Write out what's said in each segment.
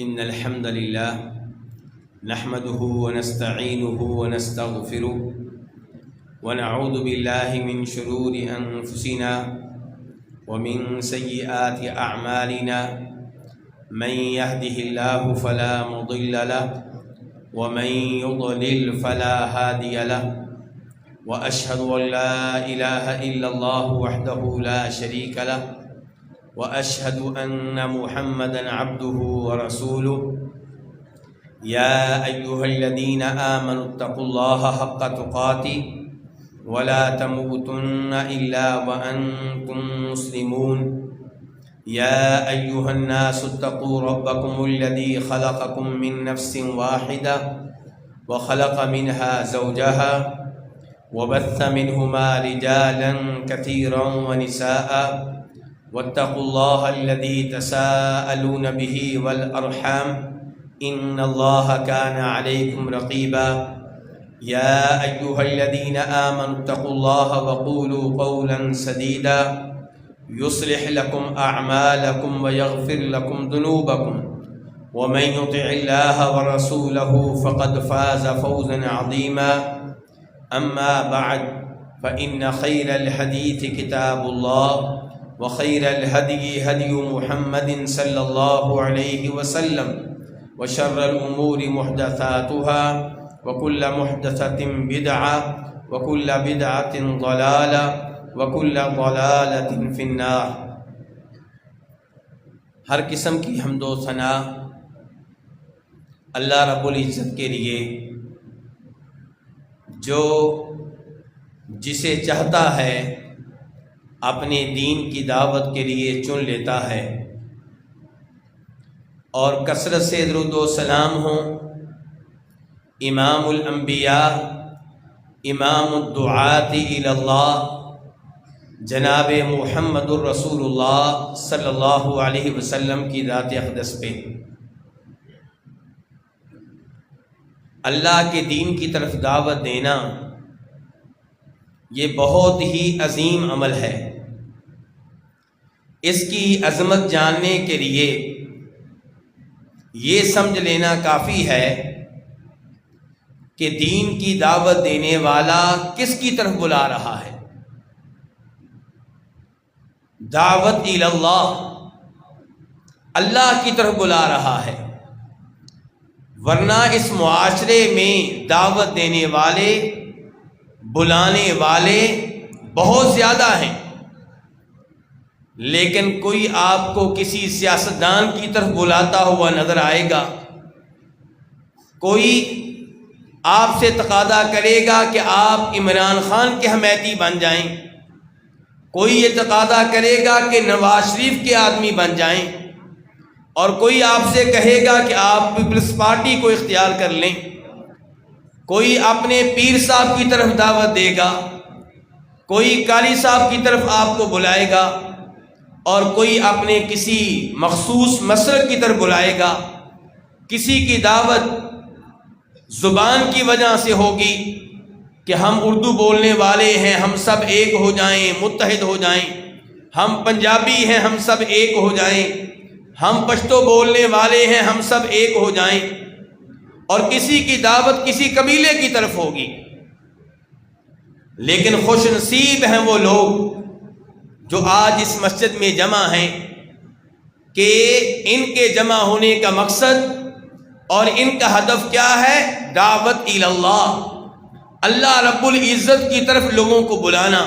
إن الحمد لله نحمده ونستعينه ونستغفره ونعوذ بالله من شرور أنفسنا ومن سيئات أعمالنا من يهده الله فلا مضل له ومن يضلل فلا هادي له وأشهد أن لا إله إلا الله وحده لا شريك له وأشهد أن محمدًا عبده ورسوله يا أيها الذين آمنوا اتقوا الله حق تقاته ولا تموتن إلا وأنتم مسلمون يا أيها الناس اتقوا ربكم الذي خلقكم من نفس واحدة وخلق منها زوجها وبث منهما رجالا كثيرا ونساء واتقوا الله الذي تساءلون به والأرحام إن الله كان عليكم رقيبا يا أيها الذين آمنوا اتقوا الله وقولوا قولا سديدا يصلح لكم أعمالكم ويغفر لكم ذنوبكم ومن يطع الله ورسوله فقد فاز فوزا عظيما أما بعد فإن خير الحديث كتاب الله وخير الهدي هدي محمد صلى الله عليه وسلم وشر الأمور محدثاتها وكل محدثة بدعة وكل بدعة ضلالة وكل ضلالة في النار۔ ہر قسم کی حمد و ثنا اللہ رب العزت کے لیے جو جسے چاہتا ہے اپنے دین کی دعوت کے لیے چن لیتا ہے، اور کثرت سے درود و سلام ہوں امام الانبیاء امام الدعاۃ الی اللہ جناب محمد الرسول اللہ صلی اللہ علیہ وسلم کی ذات اقدس پہ۔ اللہ کے دین کی طرف دعوت دینا یہ بہت ہی عظیم عمل ہے۔ اس کی عظمت جاننے کے لیے یہ سمجھ لینا کافی ہے کہ دین کی دعوت دینے والا کس کی طرف بلا رہا ہے۔ دعوت الی اللہ، اللہ کی طرف بلا رہا ہے، ورنہ اس معاشرے میں دعوت دینے والے بلانے والے بہت زیادہ ہیں، لیکن کوئی آپ کو کسی سیاستدان کی طرف بلاتا ہوا نظر آئے گا، کوئی آپ سے تقاضا کرے گا کہ آپ عمران خان کے حمایتی بن جائیں، کوئی یہ تقاضا کرے گا کہ نواز شریف کے آدمی بن جائیں، اور کوئی آپ سے کہے گا کہ آپ پیپلز پارٹی کو اختیار کر لیں، کوئی اپنے پیر صاحب کی طرف دعوت دے گا، کوئی قاری صاحب کی طرف آپ کو بلائے گا، اور کوئی اپنے کسی مخصوص مسلک کی طرف بلائے گا۔ کسی کی دعوت زبان کی وجہ سے ہوگی کہ ہم اردو بولنے والے ہیں، ہم سب ایک ہو جائیں، متحد ہو جائیں، ہم پنجابی ہیں، ہم سب ایک ہو جائیں، ہم پشتو بولنے والے ہیں، ہم سب ایک ہو جائیں، اور کسی کی دعوت کسی قبیلے کی طرف ہوگی۔ لیکن خوش نصیب ہیں وہ لوگ جو آج اس مسجد میں جمع ہیں کہ ان کے جمع ہونے کا مقصد اور ان کا ہدف کیا ہے؟ دعوت الی اللہ، اللہ رب العزت کی طرف لوگوں کو بلانا۔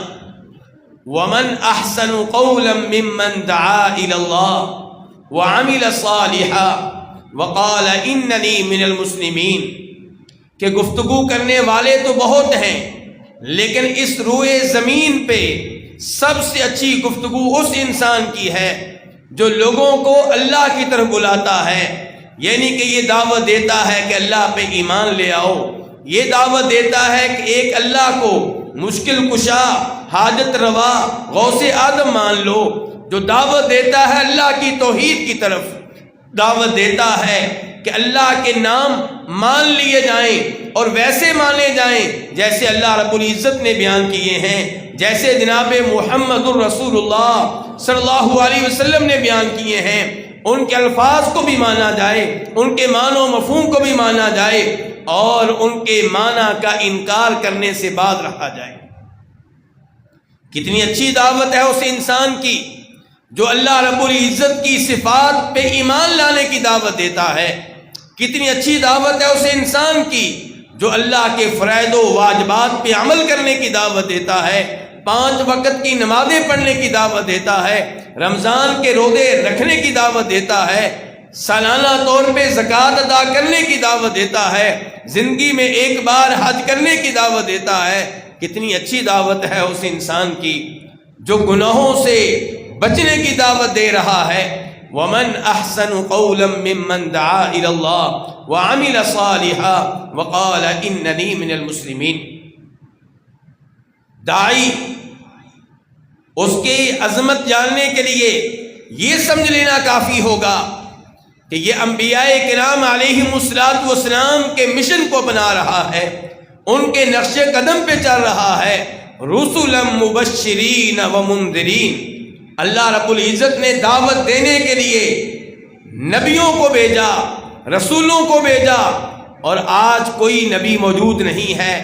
وَمَنْ أَحْسَنُ قَوْلًا مِّمَّنْ دَعَا إِلَى اللَّهِ وَعَمِلَ صَالِحًا وَقَالَ إِنَّنِي مِنَ الْمُسْلِمِينَ کہ گفتگو کرنے والے تو بہت ہیں، لیکن اس روئے زمین پہ سب سے اچھی گفتگو اس انسان کی ہے جو لوگوں کو اللہ کی طرف بلاتا ہے، یعنی کہ یہ دعوت دیتا ہے کہ اللہ پہ ایمان لے آؤ، یہ دعوت دیتا ہے کہ ایک اللہ کو مشکل کشا، حاجت روا، غوث آدم مان لو، جو دعوت دیتا ہے اللہ کی توحید کی طرف، دعوت دیتا ہے کہ اللہ کے نام مان لیے جائیں اور ویسے مانے جائیں جیسے اللہ رب العزت نے بیان کیے ہیں، جیسے جناب محمد الرسول اللہ صلی اللہ علیہ وسلم نے بیان کیے ہیں۔ ان کے الفاظ کو بھی مانا جائے، ان کے معنی و مفہوم کو بھی مانا جائے، اور ان کے معنی کا انکار کرنے سے باز رہا جائے۔ کتنی اچھی دعوت ہے اس انسان کی جو اللہ رب العزت کی صفات پہ ایمان لانے کی دعوت دیتا ہے۔ کتنی اچھی دعوت ہے اس انسان کی جو اللہ کے فرائض و واجبات پہ عمل کرنے کی دعوت دیتا ہے، 5 وقت کی نمازیں پڑھنے کی دعوت دیتا ہے، رمضان کے روزے رکھنے کی دعوت دیتا ہے، سالانہ طور پہ زکوٰۃ ادا کرنے کی دعوت دیتا ہے، زندگی میں ایک بار حج کرنے کی دعوت دیتا ہے۔ کتنی اچھی دعوت ہے اس انسان کی جو گناہوں سے بچنے کی دعوت دے رہا ہے۔ وَمَنْ أَحْسَنُ قَوْلًا مِّمَّنْ دَعَا إِلَى اللَّهِ وَعَمِلَ صَالِحًا وَقَالَ إِنَّنِي مِنَ الْمُسْلِمِينَ۔ داعی اس کی عظمت جاننے کے لیے یہ سمجھ لینا کافی ہوگا کہ یہ انبیاء کرام علیہم السلام کے مشن کو بنا رہا ہے، ان کے نقش قدم پہ چل رہا ہے۔ رسلا مبشرین و منذرین، اللہ رب العزت نے دعوت دینے کے لیے نبیوں کو بھیجا، رسولوں کو بھیجا، اور آج کوئی نبی موجود نہیں ہے،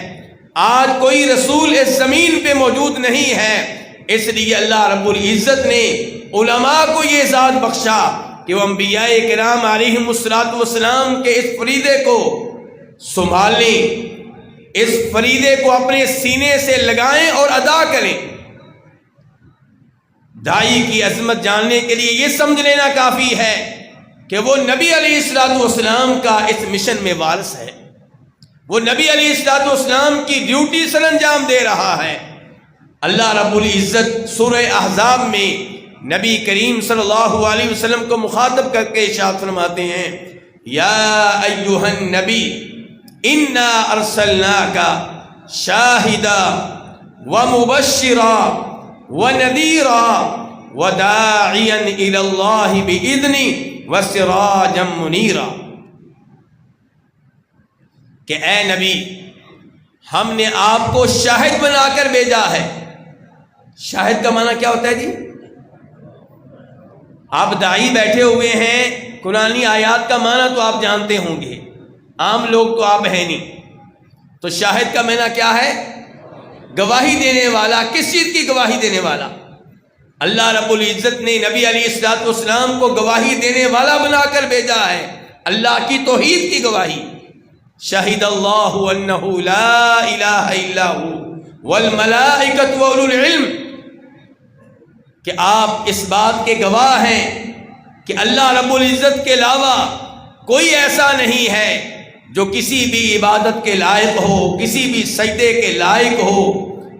آج کوئی رسول اس زمین پہ موجود نہیں ہے۔ اس لیے اللہ رب العزت نے علماء کو یہ ذات بخشا کہ وہ انبیاء کرام علیہم السلام کے اس فریضے کو سنبھالیں، اس فریضے کو اپنے سینے سے لگائیں اور ادا کریں۔ داعی کی عظمت جاننے کے لیے یہ سمجھ لینا کافی ہے کہ وہ نبی علیہ السلام کا اس مشن میں وارث ہے، وہ نبی علیہ السلام کی ڈیوٹی سر انجام دے رہا ہے۔ اللہ رب العزت سورہ احزاب میں نبی کریم صلی اللہ علیہ وسلم کو مخاطب کر کے ارشاد فرماتے ہیں، یا ایھا النبی انا ارسلناک شاہدا ومبشرا ونذیرا وداعیا الی اللہ باذنہ وسراجا منیرا، کہ اے نبی ہم نے آپ کو شاہد بنا کر بھیجا ہے۔ شاہد کا معنی کیا ہوتا ہے جی؟ آپ داعی بیٹھے ہوئے ہیں، قرآنی آیات کا معنی تو آپ جانتے ہوں گے، عام لوگ تو آپ ہیں نہیں، تو شاہد کا معنی کیا ہے؟ گواہی دینے والا۔ کس چیز کی گواہی دینے والا؟ اللہ رب العزت نے نبی علیہ السلام کو گواہی دینے والا بنا کر بھیجا ہے، اللہ کی توحید کی گواہی۔ شہد اللہ انہ لا الہ الا ہو والملائکۃ واولو العلم، کہ آپ اس بات کے گواہ ہیں کہ اللہ رب العزت کے علاوہ کوئی ایسا نہیں ہے جو کسی بھی عبادت کے لائق ہو، کسی بھی سجدے کے لائق ہو،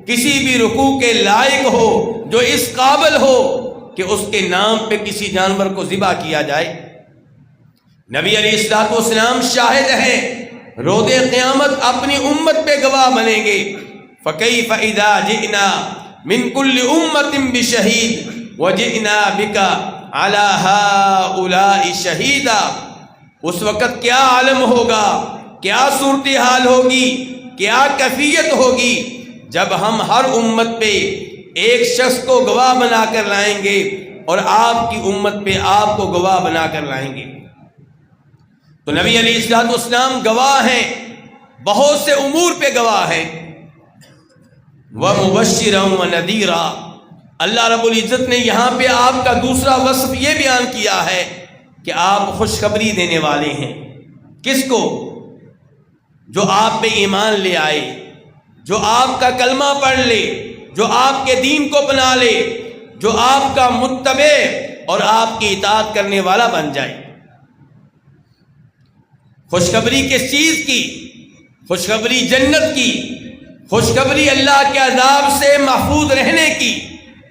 کسی بھی رکوع کے لائق ہو، جو اس قابل ہو کہ اس کے نام پہ کسی جانور کو ذبح کیا جائے۔ نبی علیہ السلام شاہد ہیں، روز قیامت اپنی امت پہ گواہ بنیں گے۔ فَكَيْفَ إِذَا جِئْنَا مِن كُلِّ أُمَّةٍ بِشَهِيدٍ وَجِئْنَا بِكَ عَلَى هَؤُلَاءِ شَهِيدًا، اس وقت کیا عالم ہوگا، کیا صورتحال ہوگی، کیا کیفیت ہوگی جب ہم ہر امت پہ ایک شخص کو گواہ بنا کر لائیں گے اور آپ کی امت پہ آپ کو گواہ بنا کر لائیں گے۔ تو نبی علیہ السلام گواہ ہیں، بہت سے امور پہ گواہ ہیں۔ وَمُبَشِّرًا وَنَذِيرًا، اللہ رب العزت نے یہاں پہ آپ کا دوسرا وصف یہ بیان کیا ہے کہ آپ خوشخبری دینے والے ہیں۔ کس کو؟ جو آپ پہ ایمان لے آئے، جو آپ کا کلمہ پڑھ لے، جو آپ کے دین کو اپنا لے، جو آپ کا متبع اور آپ کی اطاعت کرنے والا بن جائے۔ خوشخبری کس چیز کی؟ خوشخبری جنت کی، خوشخبری اللہ کے عذاب سے محفوظ رہنے کی،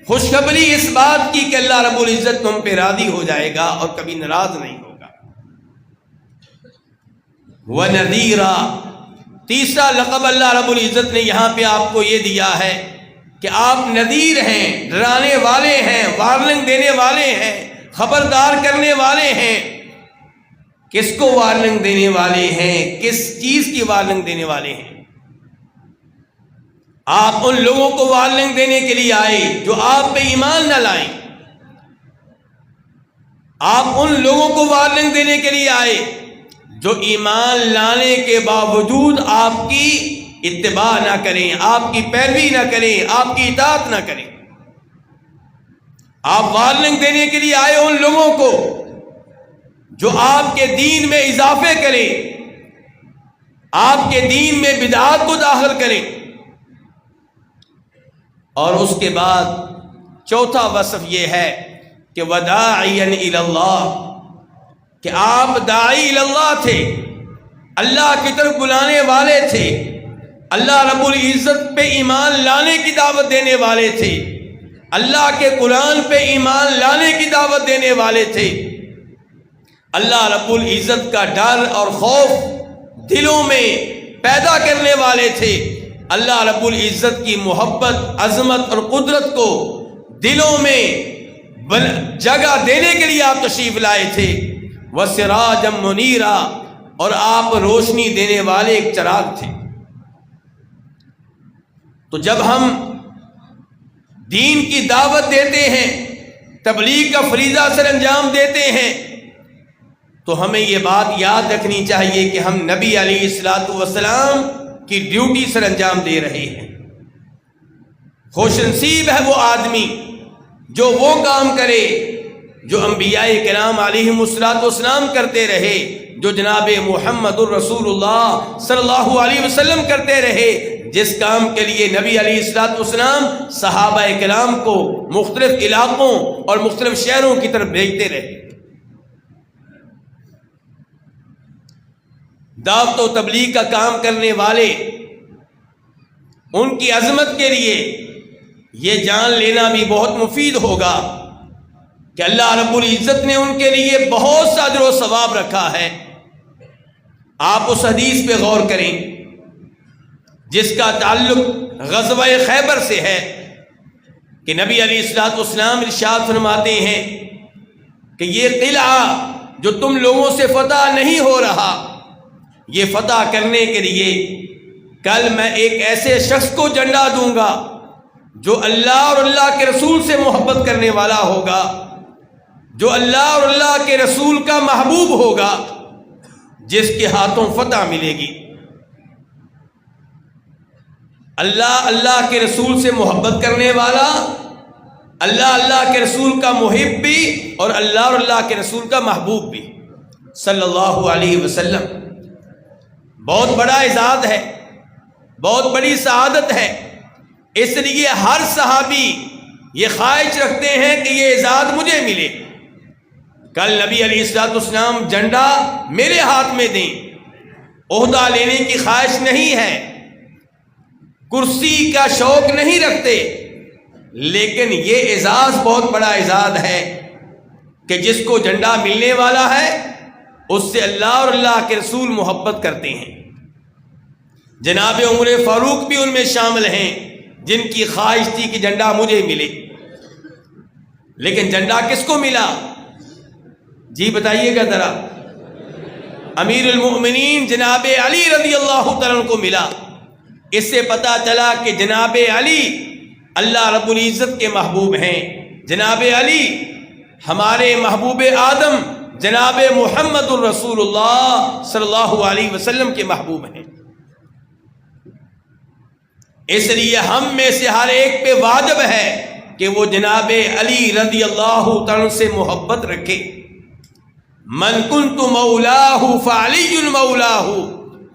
خوشخبری اس بات کی کہ اللہ رب العزت تم پہ راضی ہو جائے گا اور کبھی ناراض نہیں ہوگا۔ وَنَذِيرًا، تیسرا لقب اللہ رب العزت نے یہاں پہ آپ کو یہ دیا ہے کہ آپ نذیر ہیں، ڈرانے والے ہیں، وارننگ دینے والے ہیں، خبردار کرنے والے ہیں۔ کس کو وارننگ دینے والے ہیں؟ کس چیز کی وارننگ دینے والے ہیں؟ آپ ان لوگوں کو وارننگ دینے کے لیے آئے جو آپ پہ ایمان نہ لائیں، آپ ان لوگوں کو وارننگ دینے کے لیے آئے جو ایمان لانے کے باوجود آپ کی اتباع نہ کریں، آپ کی پیروی نہ کریں، آپ کی اطاعت نہ کریں۔ آپ وارننگ دینے کے لیے آئے ان لوگوں کو جو آپ کے دین میں اضافے کریں، آپ کے دین میں بدعات کو داخل کریں۔ اور اس کے بعد چوتھا وصف یہ ہے کہ وداعیا الی اللہ، کہ آپ داعی الی اللہ تھے، اللہ کی طرف بلانے والے تھے، اللہ رب العزت پہ ایمان لانے کی دعوت دینے والے تھے، اللہ کے قرآن پہ ایمان لانے کی دعوت دینے والے تھے، اللہ رب العزت کا ڈر اور خوف دلوں میں پیدا کرنے والے تھے، اللہ رب العزت کی محبت، عظمت اور قدرت کو دلوں میں جگہ دینے کے لیے آپ تشریف لائے تھے۔ وَسِرَاجًا مُنِيرًا، اور آپ روشنی دینے والے ایک چراغ تھے۔ تو جب ہم دین کی دعوت دیتے ہیں، تبلیغ کا فریضہ سر انجام دیتے ہیں، تو ہمیں یہ بات یاد رکھنی چاہیے کہ ہم نبی علیہ الصلوۃ والسلام کی ڈیوٹی سر انجام دے رہے ہیں۔ خوش نصیب ہے وہ آدمی جو وہ کام کرے جو انبیاء کرام علیہم الصلوۃ والسلام کرتے رہے، جو جناب محمد الرسول اللہ صلی اللہ علیہ وسلم کرتے رہے، جس کام کے لیے نبی علیہ الصلوۃ والسلام صحابہ کرام کو مختلف علاقوں اور مختلف شہروں کی طرف بھیجتے رہے۔ دعوت و تبلیغ کا کام کرنے والے، ان کی عظمت کے لیے یہ جان لینا بھی بہت مفید ہوگا کہ اللہ رب العزت نے ان کے لیے بہت سا اجر و ثواب رکھا ہے۔ آپ اس حدیث پہ غور کریں جس کا تعلق غزوہ خیبر سے ہے کہ نبی علیہ الصلوۃ والسلام ارشاد فرماتے ہیں کہ یہ قلعہ جو تم لوگوں سے فتح نہیں ہو رہا، یہ فتح کرنے کے لیے کل میں ایک ایسے شخص کو جھنڈا دوں گا جو اللہ اور اللہ کے رسول سے محبت کرنے والا ہوگا، جو اللہ اور اللہ کے رسول کا محبوب ہوگا، جس کے ہاتھوں فتح ملے گی۔ اللہ کے رسول سے محبت کرنے والا، اللہ کے رسول کا محب بھی، اور اللہ کے رسول کا محبوب بھی صلی اللہ علیہ وسلم۔ بہت بڑا اعزاز ہے، بہت بڑی سعادت ہے، اس لیے ہر صحابی یہ خواہش رکھتے ہیں کہ یہ اعزاز مجھے ملے، کل نبی علیہ الصلوۃ والسلام جھنڈا میرے ہاتھ میں دیں۔ عہدہ لینے کی خواہش نہیں ہے، کرسی کا شوق نہیں رکھتے، لیکن یہ اعزاز بہت بڑا اعزاز ہے کہ جس کو جھنڈا ملنے والا ہے اس سے اللہ اور اللہ کے رسول محبت کرتے ہیں۔ جناب عمر فاروق بھی ان میں شامل ہیں جن کی خواہش تھی کہ جھنڈا مجھے ملے، لیکن جھنڈا کس کو ملا؟ جی بتائیے گا ذرا؟ امیر المؤمنین جناب علی رضی اللہ تعالیٰ عنہ کو ملا۔ اس سے پتہ چلا کہ جناب علی اللہ رب العزت کے محبوب ہیں، جناب علی ہمارے محبوب آدم جناب محمد الرسول اللہ صلی اللہ علیہ وسلم کے محبوب ہیں۔ اس لیے ہم میں سے ہر ایک پہ واجب ہے کہ وہ جناب علی رضی اللہ تعالیٰ سے محبت رکھے۔ من کنت مولاہ فعلی مولاہ،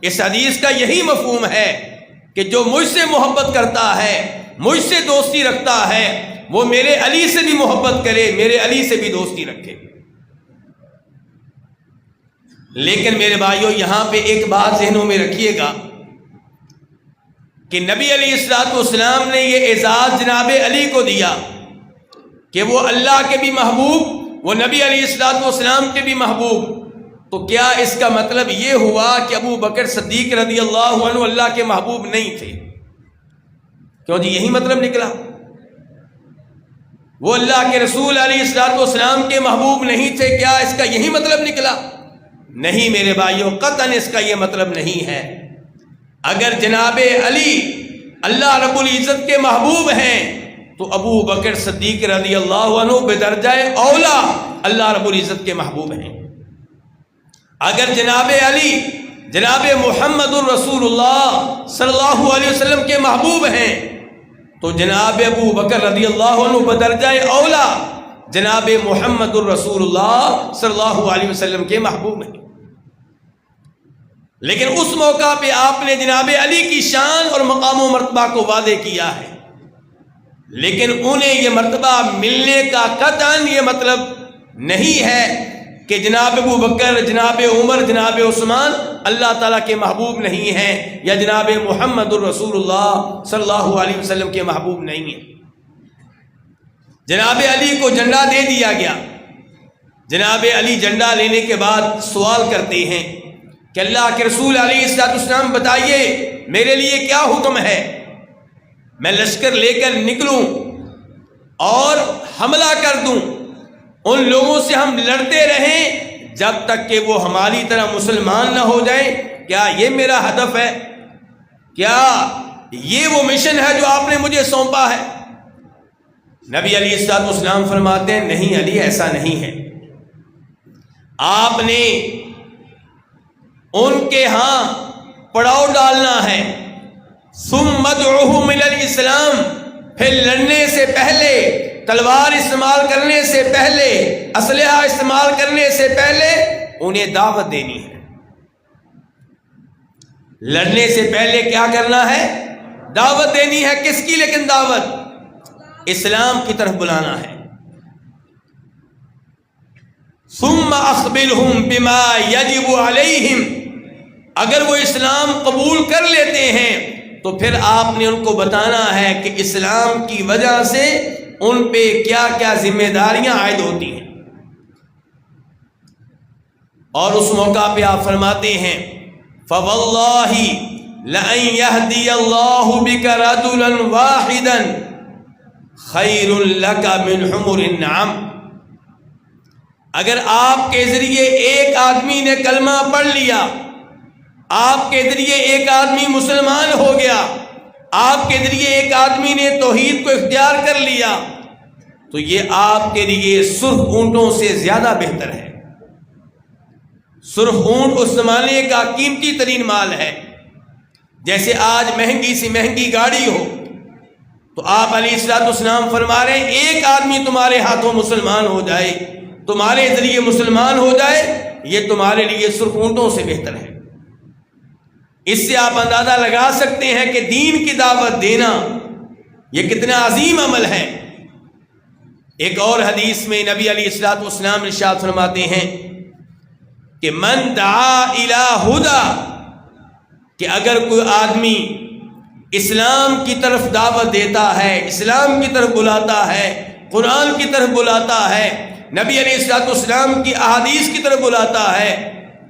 اس حدیث کا یہی مفہوم ہے کہ جو مجھ سے محبت کرتا ہے، مجھ سے دوستی رکھتا ہے، وہ میرے علی سے بھی محبت کرے، میرے علی سے بھی دوستی رکھے۔ لیکن میرے بھائیوں یہاں پہ ایک بات ذہنوں میں رکھیے گا کہ نبی علیہ الصلوۃ والسلام نے یہ اعزاز جناب علی کو دیا کہ وہ اللہ کے بھی محبوب، وہ نبی علیہ الصلوۃ والسلام کے بھی محبوب، تو کیا اس کا مطلب یہ ہوا کہ ابو بکر صدیق رضی اللہ عنہ اللہ کے محبوب نہیں تھے؟ کیوں جی یہی مطلب نکلا؟ وہ اللہ کے رسول علیہ الصلوۃ والسلام کے محبوب نہیں تھے، کیا اس کا یہی مطلب نکلا؟ نہیں میرے بھائیوں، قطعاً اس کا یہ مطلب نہیں ہے۔ اگر جناب علی اللہ رب العزت کے محبوب ہیں تو ابو بکر صدیق رضی اللہ عنہ بدرجہ اولا اللہ رب العزت کے محبوب ہیں۔ اگر جناب علی جناب محمد الرسول اللہ صلی اللہ علیہ وسلم کے محبوب ہیں تو جناب ابو بکر رضی اللہ عنہ بدرجہ اولا جناب محمد الرسول اللہ صلی اللہ علیہ وسلم کے محبوب ہیں۔ لیکن اس موقع پہ آپ نے جناب علی کی شان اور مقام و مرتبہ کو واضح کیا ہے، لیکن انہیں یہ مرتبہ ملنے کا قطعاً یہ مطلب نہیں ہے کہ جناب ابو بکر، جناب عمر، جناب عثمان اللہ تعالیٰ کے محبوب نہیں ہیں یا جناب محمد الرسول اللہ صلی اللہ علیہ وسلم کے محبوب نہیں ہیں۔ جناب علی کو جھنڈا دے دیا گیا۔ جناب علی جھنڈا لینے کے بعد سوال کرتے ہیں کہ اللہ کے رسول علیہ الصلوۃ والسلام بتائیے میرے لیے کیا حکم ہے، میں لشکر لے کر نکلوں اور حملہ کر دوں، ان لوگوں سے ہم لڑتے رہیں جب تک کہ وہ ہماری طرح مسلمان نہ ہو جائیں؟ کیا یہ میرا ہدف ہے؟ کیا یہ وہ مشن ہے جو آپ نے مجھے سونپا ہے؟ نبی علیہ الصلوۃ والسلام فرماتے ہیں نہیں علی، ایسا نہیں ہے، آپ نے ان کے ہاں پڑاؤ ڈالنا ہے۔ ثم ادعوهم الى الاسلام، پھر لڑنے سے پہلے، تلوار استعمال کرنے سے پہلے، اسلحہ استعمال کرنے سے پہلے انہیں دعوت دینی ہے۔ لڑنے سے پہلے کیا کرنا ہے؟ دعوت دینی ہے۔ کس کی؟ لیکن دعوت اسلام کی طرف بلانا ہے۔ ثم اخبرهم بما يجب عليهم، اگر وہ اسلام قبول کر لیتے ہیں تو پھر آپ نے ان کو بتانا ہے کہ اسلام کی وجہ سے ان پہ کیا کیا ذمہ داریاں عائد ہوتی ہیں۔ اور اس موقع پہ آپ فرماتے ہیں فواللہ لئن یہدی اللہ بک رجلا واحدا خیر لک من حمر النعم، اگر آپ کے ذریعے ایک آدمی نے کلمہ پڑھ لیا، آپ کے ذریعے ایک آدمی مسلمان ہو گیا، آپ کے ذریعے ایک آدمی نے توحید کو اختیار کر لیا، تو یہ آپ کے لیے سرخ اونٹوں سے زیادہ بہتر ہے۔ سرخ اونٹ اس زمانے کا قیمتی ترین مال ہے۔ جیسے آج مہنگی سی مہنگی گاڑی ہو، تو آپ علیہ الصلوۃ والسلام فرما رہے ہیں ایک آدمی تمہارے ہاتھوں مسلمان ہو جائے، تمہارے ذریعے مسلمان ہو جائے، یہ تمہارے لیے سرخ اونٹوں سے بہتر ہے۔ اس سے آپ اندازہ لگا سکتے ہیں کہ دین کی دعوت دینا یہ کتنا عظیم عمل ہے۔ ایک اور حدیث میں نبی علیہ الصلوۃ والسلام ارشاد فرماتے ہیں کہ من دعا الی ہدی، کہ اگر کوئی آدمی اسلام کی طرف دعوت دیتا ہے، اسلام کی طرف بلاتا ہے، قرآن کی طرف بلاتا ہے، نبی علیہ الصلوۃ والسلام کی احادیث کی طرف بلاتا ہے،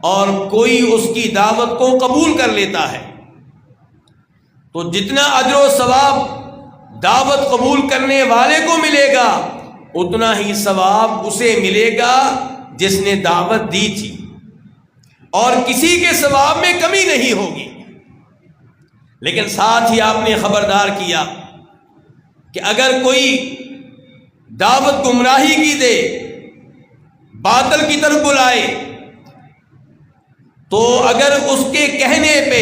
اور کوئی اس کی دعوت کو قبول کر لیتا ہے، تو جتنا اجر و ثواب دعوت قبول کرنے والے کو ملے گا اتنا ہی ثواب اسے ملے گا جس نے دعوت دی تھی، اور کسی کے ثواب میں کمی نہیں ہوگی۔ لیکن ساتھ ہی آپ نے خبردار کیا کہ اگر کوئی دعوت گمراہی کی دے، باطل کی طرف بلائے، تو اگر اس کے کہنے پہ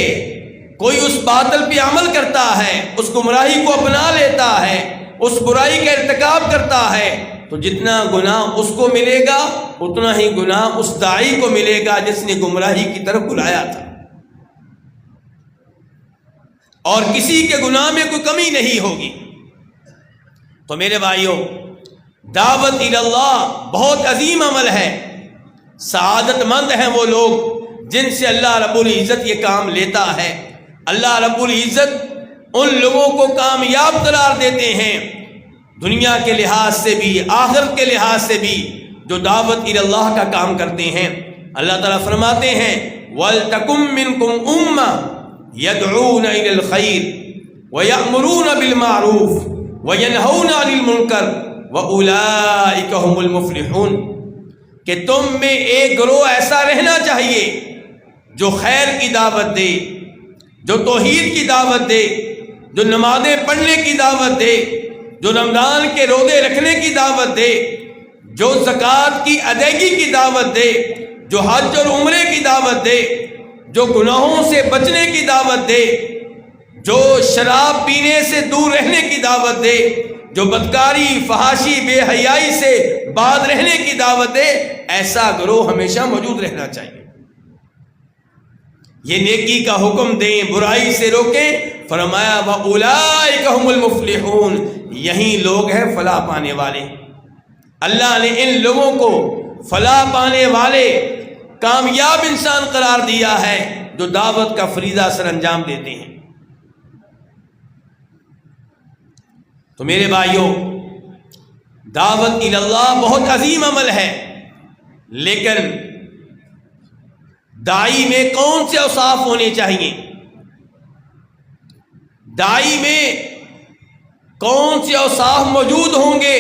کوئی اس باطل پہ عمل کرتا ہے، اس گمراہی کو اپنا لیتا ہے، اس برائی کا ارتکاب کرتا ہے، تو جتنا گناہ اس کو ملے گا اتنا ہی گناہ اس داعی کو ملے گا جس نے گمراہی کی طرف بلایا تھا، اور کسی کے گناہ میں کوئی کمی نہیں ہوگی۔ تو میرے بھائیوں، دعوت الی اللہ بہت عظیم عمل ہے۔ سعادت مند ہیں وہ لوگ جن سے اللہ رب العزت یہ کام لیتا ہے۔ اللہ رب العزت ان لوگوں کو کامیاب قرار دیتے ہیں دنیا کے لحاظ سے بھی، آخرت کے لحاظ سے بھی، جو دعوت الی اللہ کا کام کرتے ہیں۔ اللہ تعالیٰ فرماتے ہیں وَلْتَكُمْ مِنْكُمْ أُمَّةٌ يَدْعُونَ إِلَى الْخَيْرِ وَيَأْمُرُونَ بِالْمَعْرُوفِ وَيَنْهَوْنَ عَنِ الْمُنْكَرِ وَأُولَئِكَ هُمُ الْمُفْلِحُونَ، کہ تم میں ایک گروہ ایسا رہنا چاہیے جو خیر کی دعوت دے، جو توحید کی دعوت دے، جو نمازیں پڑھنے کی دعوت دے، جو رمضان کے روزے رکھنے کی دعوت دے، جو زکوٰۃ کی ادائیگی کی دعوت دے، جو حج اور عمرے کی دعوت دے، جو گناہوں سے بچنے کی دعوت دے، جو شراب پینے سے دور رہنے کی دعوت دے، جو بدکاری، فحاشی، بے حیائی سے باز رہنے کی دعوت دے، ایسا گروہ ہمیشہ موجود رہنا چاہیے۔ یہ نیکی کا حکم دیں، برائی سے روکیں، فرمایا وَأُولَئِكَ هُمُ الْمُفْلِحُونَ، یہی لوگ ہیں فلاح پانے والے۔ اللہ نے ان لوگوں کو فلاح پانے والے، کامیاب انسان قرار دیا ہے جو دعوت کا فریضہ سر انجام دیتے ہیں۔ تو میرے بھائیوں، دعوت اللہ بہت عظیم عمل ہے، لیکن داعی میں کون سے اوصاف ہونے چاہیے؟ داعی میں کون سے اوصاف موجود ہوں گے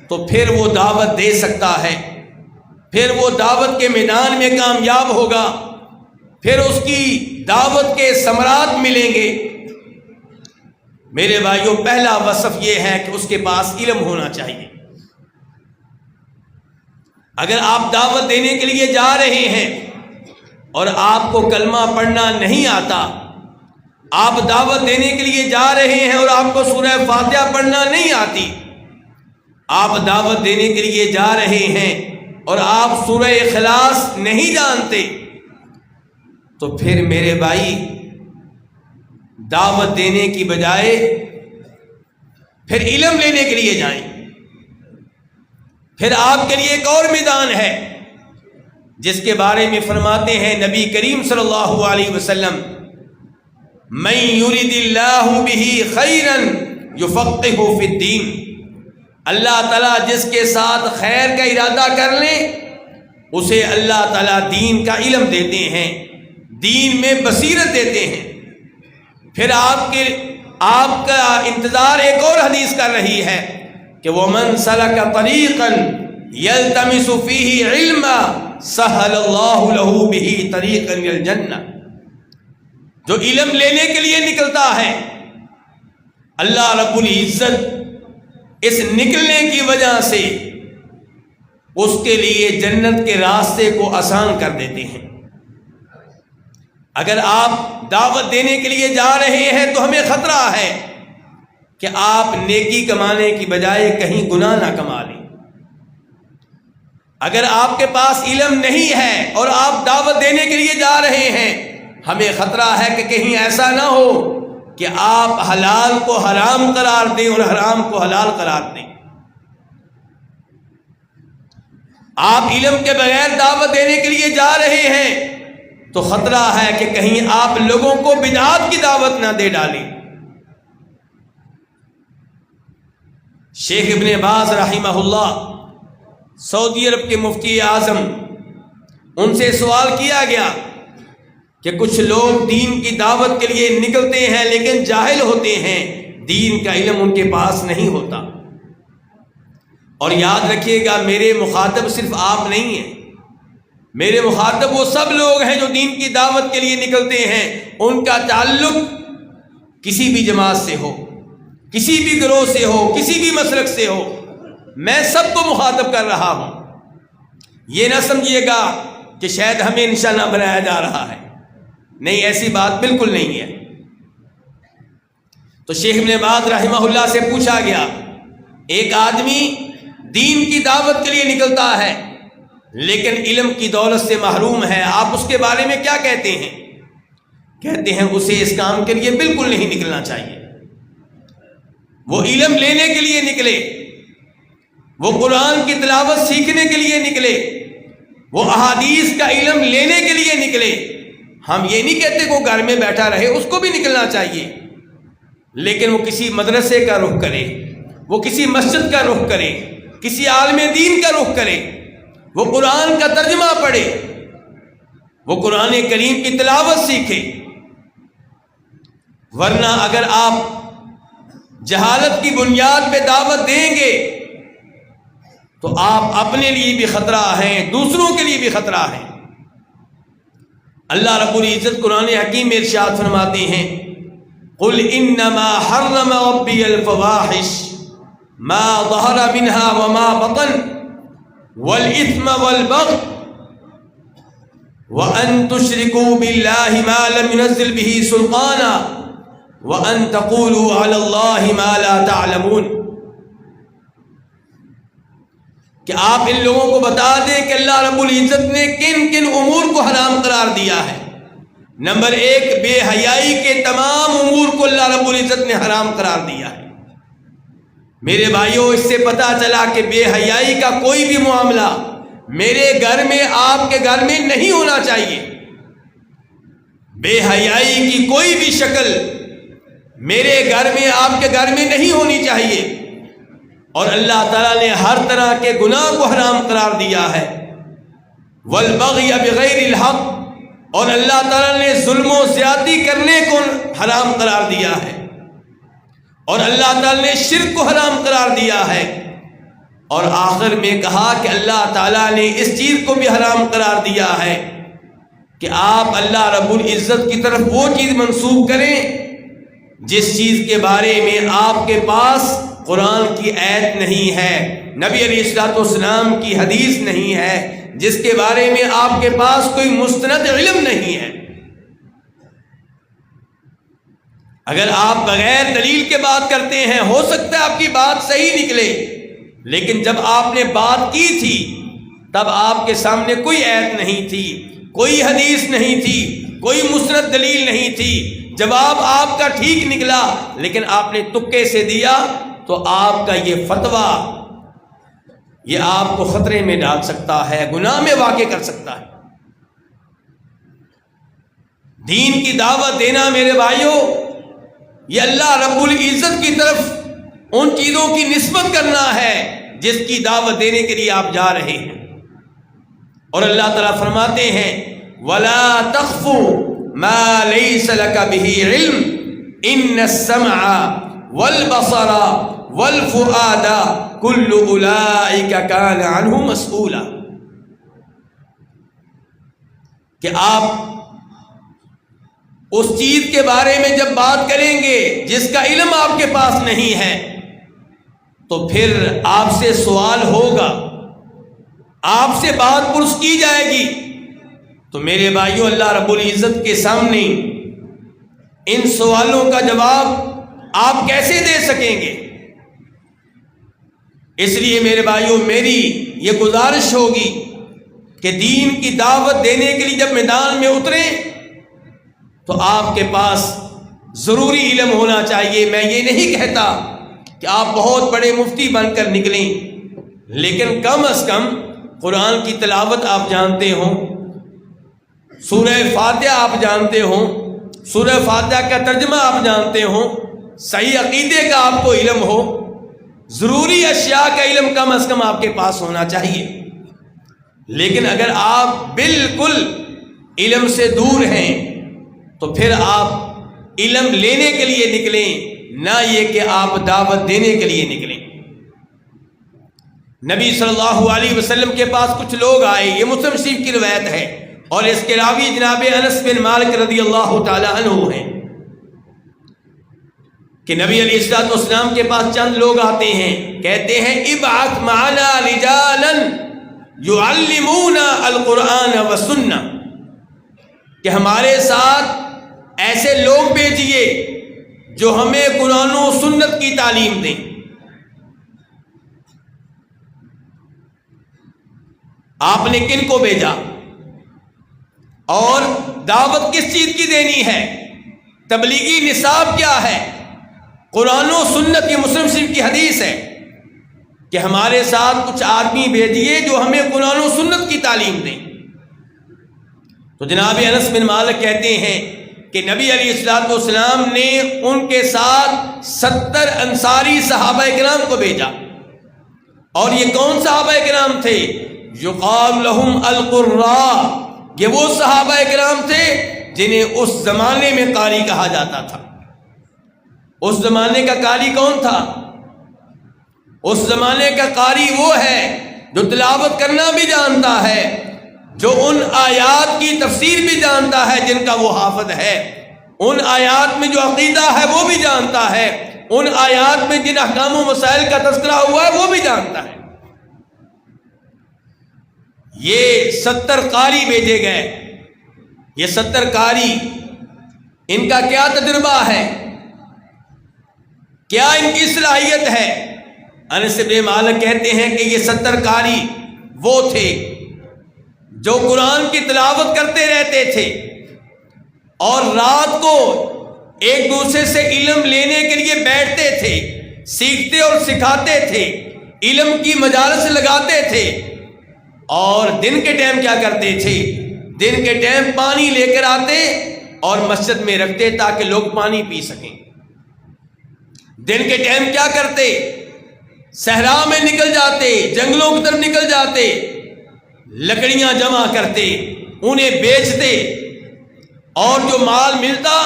تو پھر وہ دعوت دے سکتا ہے، پھر وہ دعوت کے میدان میں کامیاب ہوگا، پھر اس کی دعوت کے ثمرات ملیں گے۔ میرے بھائیوں، پہلا وصف یہ ہے کہ اس کے پاس علم ہونا چاہیے۔ اگر آپ دعوت دینے کے لیے جا رہے ہیں اور آپ کو کلمہ پڑھنا نہیں آتا، آپ دعوت دینے کے لیے جا رہے ہیں اور آپ کو سورہ فاتحہ پڑھنا نہیں آتی، آپ دعوت دینے کے لیے جا رہے ہیں اور آپ سورہ اخلاص نہیں جانتے، تو پھر میرے بھائی دعوت دینے کی بجائے پھر علم لینے کے لیے جائیں۔ پھر آپ کے لیے ایک اور میدان ہے جس کے بارے میں فرماتے ہیں نبی کریم صلی اللہ علیہ وسلم، من یرید اللہ بہ خیرا یفقہہ فی الدین، اللہ تعالیٰ جس کے ساتھ خیر کا ارادہ کر لیں اسے اللہ تعالیٰ دین کا علم دیتے ہیں، دین میں بصیرت دیتے ہیں۔ پھر آپ کا انتظار ایک اور حدیث کر رہی ہے کہ وَمَنْ سَلَكَ طَرِيقًا يَلْتَمِسُ فِيهِ عِلْمًا سَهَّلَ اللَّهُ لَهُ بِهِ طَرِيقًا إِلَى الْجَنَّةِ، جو علم لینے کے لیے نکلتا ہے، اللہ رب العزت اس نکلنے کی وجہ سے اس کے لیے جنت کے راستے کو آسان کر دیتے ہیں۔ اگر آپ دعوت دینے کے لیے جا رہے ہیں تو ہمیں خطرہ ہے کہ آپ نیکی کمانے کی بجائے کہیں گناہ نہ کما لیں۔ اگر آپ کے پاس علم نہیں ہے اور آپ دعوت دینے کے لیے جا رہے ہیں، ہمیں خطرہ ہے کہ کہیں ایسا نہ ہو کہ آپ حلال کو حرام قرار دیں اور حرام کو حلال قرار دیں۔ آپ علم کے بغیر دعوت دینے کے لیے جا رہے ہیں تو خطرہ ہے کہ کہیں آپ لوگوں کو بدعات کی دعوت نہ دے ڈالیں۔ شیخ ابن باز رحمہ اللہ، سعودی عرب کے مفتی اعظم، ان سے سوال کیا گیا کہ کچھ لوگ دین کی دعوت کے لیے نکلتے ہیں لیکن جاہل ہوتے ہیں، دین کا علم ان کے پاس نہیں ہوتا۔ اور یاد رکھیے گا، میرے مخاطب صرف آپ نہیں ہیں، میرے مخاطب وہ سب لوگ ہیں جو دین کی دعوت کے لیے نکلتے ہیں، ان کا تعلق کسی بھی جماعت سے ہو، کسی بھی گروہ سے ہو، کسی بھی مسلک سے ہو، میں سب کو مخاطب کر رہا ہوں۔ یہ نہ سمجھیے گا کہ شاید ہمیں نشانہ بنایا جا رہا ہے، نہیں، ایسی بات بالکل نہیں ہے۔ تو شیخ ابن باز رحمہ اللہ سے پوچھا گیا، ایک آدمی دین کی دعوت کے لیے نکلتا ہے لیکن علم کی دولت سے محروم ہے، آپ اس کے بارے میں کیا کہتے ہیں؟ کہتے ہیں اسے اس کام کے لیے بالکل نہیں نکلنا چاہیے۔ وہ علم لینے کے لیے نکلے، وہ قرآن کی تلاوت سیکھنے کے لیے نکلے، وہ احادیث کا علم لینے کے لیے نکلے۔ ہم یہ نہیں کہتے کہ وہ گھر میں بیٹھا رہے، اس کو بھی نکلنا چاہیے، لیکن وہ کسی مدرسے کا رخ کرے، وہ کسی مسجد کا رخ کرے، کسی عالم دین کا رخ کرے، وہ قرآن کا ترجمہ پڑھے، وہ قرآن کریم کی تلاوت سیکھے۔ ورنہ اگر آپ جہالت کی بنیاد پہ دعوت دیں گے تو آپ اپنے لیے بھی خطرہ ہیں، دوسروں کے لیے بھی خطرہ ہیں۔ اللہ رب العزت قرآن حکیم میں ارشاد فرماتے ہیں، قل انما حرم ربی الفواحش ما ظهر منها وما بطن والإثم والبغي وأن تشركوا بالله ما لم ينزل به سلطانا وأن تقولوا على الله ما لا تعلمون. کہ آپ ان لوگوں کو بتا دیں کہ اللہ رب العزت نے کن کن امور کو حرام قرار دیا ہے. نمبر 1، بے حیائی کے تمام امور کو اللہ رب العزت نے حرام قرار دیا ہے. میرے بھائیوں، اس سے پتہ چلا کہ بے حیائی کا کوئی بھی معاملہ میرے گھر میں، آپ کے گھر میں نہیں ہونا چاہیے. بے حیائی کی کوئی بھی شکل میرے گھر میں، آپ کے گھر میں نہیں ہونی چاہیے. اور اللہ تعالیٰ نے ہر طرح کے گناہ کو حرام قرار دیا ہے. والبغی بغیر الحق، اور اللہ تعالیٰ نے ظلم و زیادتی کرنے کو حرام قرار دیا ہے. اور اللہ تعالیٰ نے شرک کو حرام قرار دیا ہے. اور آخر میں کہا کہ اللہ تعالیٰ نے اس چیز کو بھی حرام قرار دیا ہے کہ آپ اللہ رب العزت کی طرف وہ چیز منسوب کریں جس چیز کے بارے میں آپ کے پاس قرآن کی آیت نہیں ہے، نبی علیہ الصلوۃ والسلام کی حدیث نہیں ہے، جس کے بارے میں آپ کے پاس کوئی مستند علم نہیں ہے. اگر آپ بغیر دلیل کے بات کرتے ہیں، ہو سکتا ہے آپ کی بات صحیح نکلے، لیکن جب آپ نے بات کی تھی تب آپ کے سامنے کوئی آیت نہیں تھی، کوئی حدیث نہیں تھی، کوئی مستند دلیل نہیں تھی. جواب آپ کا ٹھیک نکلا لیکن آپ نے تکے سے دیا، تو آپ کا یہ فتویٰ یہ آپ کو خطرے میں ڈال سکتا ہے، گناہ میں واقع کر سکتا ہے. دین کی دعوت دینا میرے بھائیوں، یہ اللہ رب العزت کی طرف ان چیزوں کی نسبت کرنا ہے جس کی دعوت دینے کے لیے آپ جا رہے ہیں. اور اللہ تعالیٰ فرماتے ہیں وَلَا تَخْفُ مَا لَيْسَ لَكَ بِهِ عِلْمٌ إِنَّ السَّمْعَ وَالْبَصَرَ وَالْفُؤَادَ كُلُّ أُولَئِكَ كَانَ عَنْهُ مَسْئُولًا. کہ آپ اس چیز کے بارے میں جب بات کریں گے جس کا علم آپ کے پاس نہیں ہے تو پھر آپ سے سوال ہوگا، آپ سے بات پرس کی جائے گی. تو میرے بھائیوں، اللہ رب العزت کے سامنے ان سوالوں کا جواب آپ کیسے دے سکیں گے؟ اس لیے میرے بھائیوں، میری یہ گزارش ہوگی کہ دین کی دعوت دینے کے لیے جب میدان میں اتریں تو آپ کے پاس ضروری علم ہونا چاہیے. میں یہ نہیں کہتا کہ آپ بہت بڑے مفتی بن کر نکلیں، لیکن کم از کم قرآن کی تلاوت آپ جانتے ہوں، سورہ فاتحہ آپ جانتے ہوں، سورہ فاتحہ کا ترجمہ آپ جانتے ہوں، صحیح عقیدے کا آپ کو علم ہو، ضروری اشیاء کا علم کم از کم آپ کے پاس ہونا چاہیے. لیکن اگر آپ بالکل علم سے دور ہیں تو پھر آپ علم لینے کے لیے نکلیں، نہ یہ کہ آپ دعوت دینے کے لیے نکلیں. نبی صلی اللہ علیہ وسلم کے پاس کچھ لوگ آئے، یہ مسلم شریف کی روایت ہے، اور اس کے راوی جناب انس بن مالک رضی اللہ تعالی عنہ ہیں کہ نبی علیہ الصلوۃ والسلام کے پاس چند لوگ آتے ہیں، کہتے ہیں ابعث معنا رجالا يعلمونا القرآن والسنہ، کہ ہمارے ساتھ ایسے لوگ بھیجیے جو ہمیں قرآن و سنت کی تعلیم دیں. آپ نے کن کو بھیجا اور دعوت کس چیز کی دینی ہے؟ تبلیغی نصاب کیا ہے؟ قرآن و سنت. کی مسلم شریف کی حدیث ہے کہ ہمارے ساتھ کچھ آدمی بھیجیے جو ہمیں قرآن و سنت کی تعلیم دیں. تو جناب انس بن مالک کہتے ہیں کہ نبی علیہ الصلوۃ والسلام نے ان کے ساتھ 70 انصاری صحابہ کرام کو بھیجا. اور یہ کون صحابہ کرام تھے؟ یقال لهم القراء. یہ وہ صحابہ کرام تھے جنہیں اس زمانے میں قاری کہا جاتا تھا. اس زمانے کا قاری کون تھا؟ اس زمانے کا قاری وہ ہے جو تلاوت کرنا بھی جانتا ہے، جو ان آیات کی تفسیر بھی جانتا ہے جن کا وہ حافظ ہے، ان آیات میں جو عقیدہ ہے وہ بھی جانتا ہے، ان آیات میں جن احکام و مسائل کا تذکرہ ہوا ہے وہ بھی جانتا ہے۔ یہ 70 قاری بھیجے گئے، یہ 70 قاری، ان کا کیا تجربہ ہے، کیا ان کی صلاحیت ہے؟ انس بن مالک کہتے ہیں کہ یہ 70 قاری وہ تھے جو قرآن کی تلاوت کرتے رہتے تھے اور رات کو ایک دوسرے سے علم لینے کے لیے بیٹھتے تھے، سیکھتے اور سکھاتے تھے، علم کی مجالس لگاتے تھے، اور دن کے ٹائم کیا کرتے تھے؟ دن کے ٹائم پانی لے کر آتے اور مسجد میں رکھتے تاکہ لوگ پانی پی سکیں۔ دن کے ٹائم کیا کرتے؟ صحرا میں نکل جاتے، جنگلوں کی طرف نکل جاتے، لکڑیاں جمع کرتے، انہیں بیچتے، اور جو مال ملتا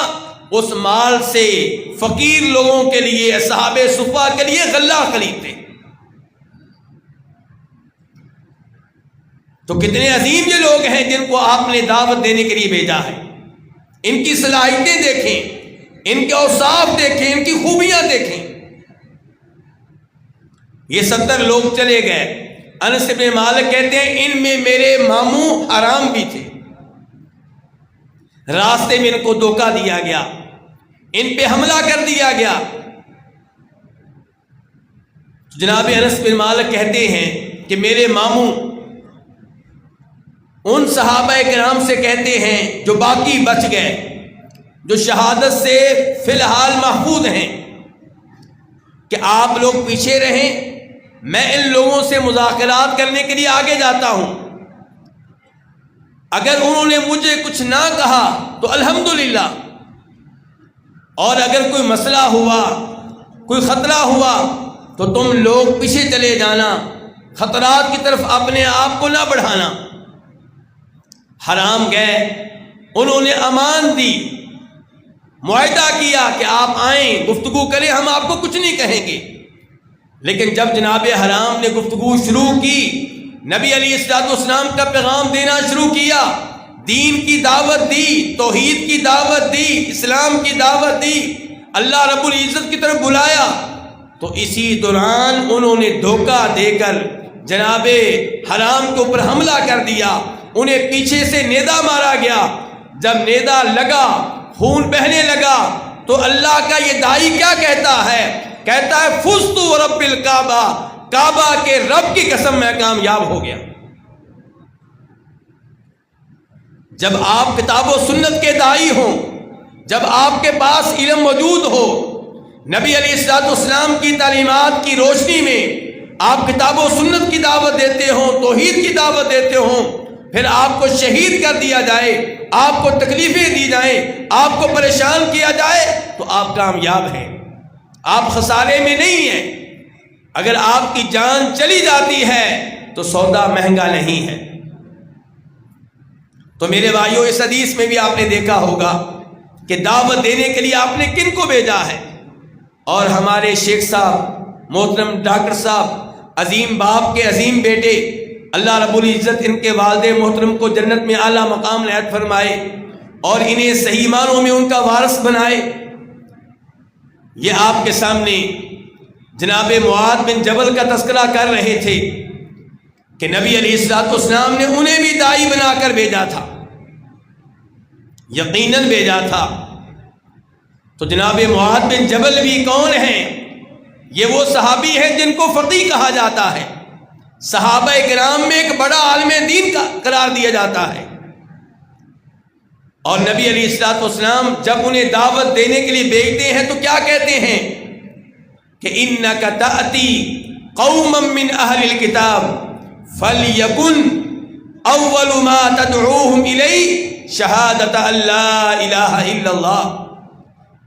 اس مال سے فقیر لوگوں کے لیے، اصحاب صفہ کے لیے غلہ خریدتے۔ تو کتنے عظیم یہ لوگ ہیں جن کو آپ نے دعوت دینے کے لیے بھیجا ہے۔ ان کی صلاحیتیں دیکھیں، ان کے اوصاف دیکھیں، ان کی خوبیاں دیکھیں۔ یہ 70 لوگ چلے گئے۔ انس بن مالک کہتے ہیں ان میں میرے ماموں حرام بھی تھے، راستے میں ان کو دھوکہ دیا گیا، ان پہ حملہ کر دیا گیا۔ جناب انس بن مالک کہتے ہیں کہ میرے ماموں ان صحابہ کرام سے کہتے ہیں جو باقی بچ گئے، جو شہادت سے فی الحال محفوظ ہیں، کہ آپ لوگ پیچھے رہیں، میں ان لوگوں سے مذاکرات کرنے کے لیے آگے جاتا ہوں۔ اگر انہوں نے مجھے کچھ نہ کہا تو الحمدللہ، اور اگر کوئی مسئلہ ہوا، کوئی خطرہ ہوا تو تم لوگ پیچھے چلے جانا، خطرات کی طرف اپنے آپ کو نہ بڑھانا۔ حرام گئے، انہوں نے امان دی، معاہدہ کیا کہ آپ آئیں، گفتگو کریں، ہم آپ کو کچھ نہیں کہیں گے۔ لیکن جب جناب حرام نے گفتگو شروع کی، نبی علیہ السلام کا پیغام دینا شروع کیا، دین کی دعوت دی، توحید کی دعوت دی، اسلام کی دعوت دی، اللہ رب العزت کی طرف بلایا، تو اسی دوران انہوں نے دھوکہ دے کر جناب حرام کے اوپر حملہ کر دیا، انہیں پیچھے سے نیزہ مارا گیا۔ جب نیزہ لگا، خون بہنے لگا، تو اللہ کا یہ داعی کیا کہتا ہے؟ کہتا ہے فزت ورب الکعبہ، کعبہ کے رب کی قسم میں کامیاب ہو گیا۔ جب آپ کتاب و سنت کے داعی ہوں، جب آپ کے پاس علم موجود ہو، نبی علیہ السلام کی تعلیمات کی روشنی میں آپ کتاب و سنت کی دعوت دیتے ہوں، توحید کی دعوت دیتے ہوں، پھر آپ کو شہید کر دیا جائے، آپ کو تکلیفیں دی جائیں، آپ کو پریشان کیا جائے، تو آپ کامیاب ہیں، آپ خسارے میں نہیں ہیں۔ اگر آپ کی جان چلی جاتی ہے تو سودا مہنگا نہیں ہے۔ تو میرے بھائیوں، اس حدیث میں بھی آپ نے دیکھا ہوگا کہ دعوت دینے کے لیے آپ نے کن کو بھیجا ہے، اور ہمارے شیخ صاحب، محترم ڈاکٹر صاحب، عظیم باپ کے عظیم بیٹے، اللہ رب العزت ان کے والد محترم کو جنت میں اعلیٰ مقام عنایت فرمائے اور انہیں صحیح معنوں میں ان کا وارث بنائے۔ یہ آپ کے سامنے جناب معاذ بن جبل کا تذکرہ کر رہے تھے کہ نبی علیہ السلام نے انہیں بھی داعی بنا کر بھیجا تھا، یقیناً بھیجا تھا۔ تو جناب معاذ بن جبل بھی کون ہیں؟ یہ وہ صحابی ہیں جن کو فقیہ کہا جاتا ہے، صحابہ کرام میں ایک بڑا عالم دین کا قرار دیا جاتا ہے۔ اور نبی علیہ السلام جب انہیں دعوت دینے کے لیے بھیجتے ہیں تو کیا کہتے ہیں کہ اِنَّكَ تَأْتِي قَوْمًا مِّنْ أَهْلِ الْكِتَابِ فَلْيَكُنْ أَوَّلُ مَا تَدْعُوهُمْ إِلَيْهِ شَهَادَةَ أَن لَّا إِلَٰهَ إِلَّا اللَّهُ،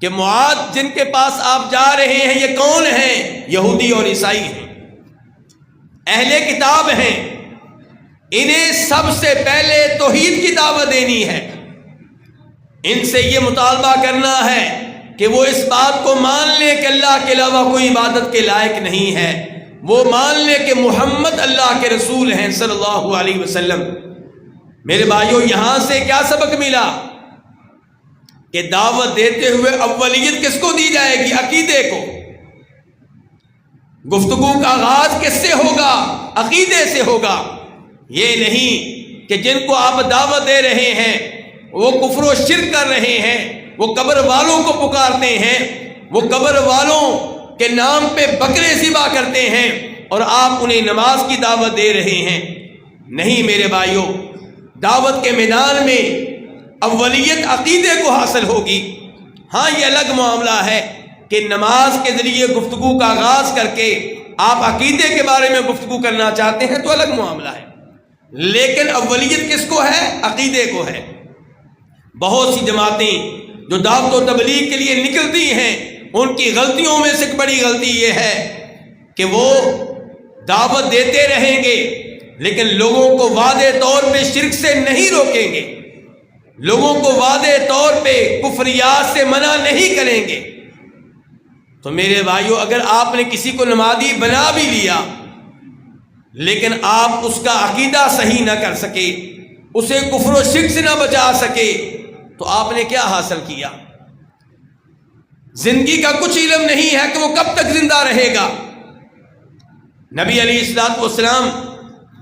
کہ معاذ جن کے پاس آپ جا رہے ہیں یہ کون ہیں؟ یہودی اور عیسائی ہیں، اہل کتاب ہیں، انہیں سب سے پہلے توحید کی دعوت دینی ہے، ان سے یہ مطالبہ کرنا ہے کہ وہ اس بات کو مان لیں کہ اللہ کے علاوہ کوئی عبادت کے لائق نہیں ہے، وہ مان لیں کہ محمد اللہ کے رسول ہیں صلی اللہ علیہ وسلم۔ میرے بھائیوں، یہاں سے کیا سبق ملا کہ دعوت دیتے ہوئے اولیت کس کو دی جائے گی؟ عقیدے کو، گفتگو کا آغاز کس سے ہوگا؟ عقیدے سے ہوگا. یہ نہیں کہ جن کو آپ دعوت دے رہے ہیں وہ کفر و شرک کر رہے ہیں، وہ قبر والوں کو پکارتے ہیں، وہ قبر والوں کے نام پہ بکرے ذبح کرتے ہیں اور آپ انہیں نماز کی دعوت دے رہے ہیں. نہیں میرے بھائیوں، دعوت کے میدان میں اولیت عقیدے کو حاصل ہوگی. ہاں یہ الگ معاملہ ہے کہ نماز کے ذریعے گفتگو کا آغاز کر کے آپ عقیدے کے بارے میں گفتگو کرنا چاہتے ہیں تو الگ معاملہ ہے، لیکن اولیت کس کو ہے؟ عقیدے کو ہے. بہت سی جماعتیں جو دعوت و تبلیغ کے لیے نکلتی ہیں، ان کی غلطیوں میں سے ایک بڑی غلطی یہ ہے کہ وہ دعوت دیتے رہیں گے لیکن لوگوں کو واضح طور پہ شرک سے نہیں روکیں گے، لوگوں کو واضح طور پہ کفریات سے منع نہیں کریں گے. تو میرے بھائیو، اگر آپ نے کسی کو نمازی بنا بھی لیا لیکن آپ اس کا عقیدہ صحیح نہ کر سکے، اسے کفر و شرک سے نہ بچا سکے، تو آپ نے کیا حاصل کیا؟ زندگی کا کچھ علم نہیں ہے کہ وہ کب تک زندہ رہے گا. نبی علیہ الصلوۃ والسلام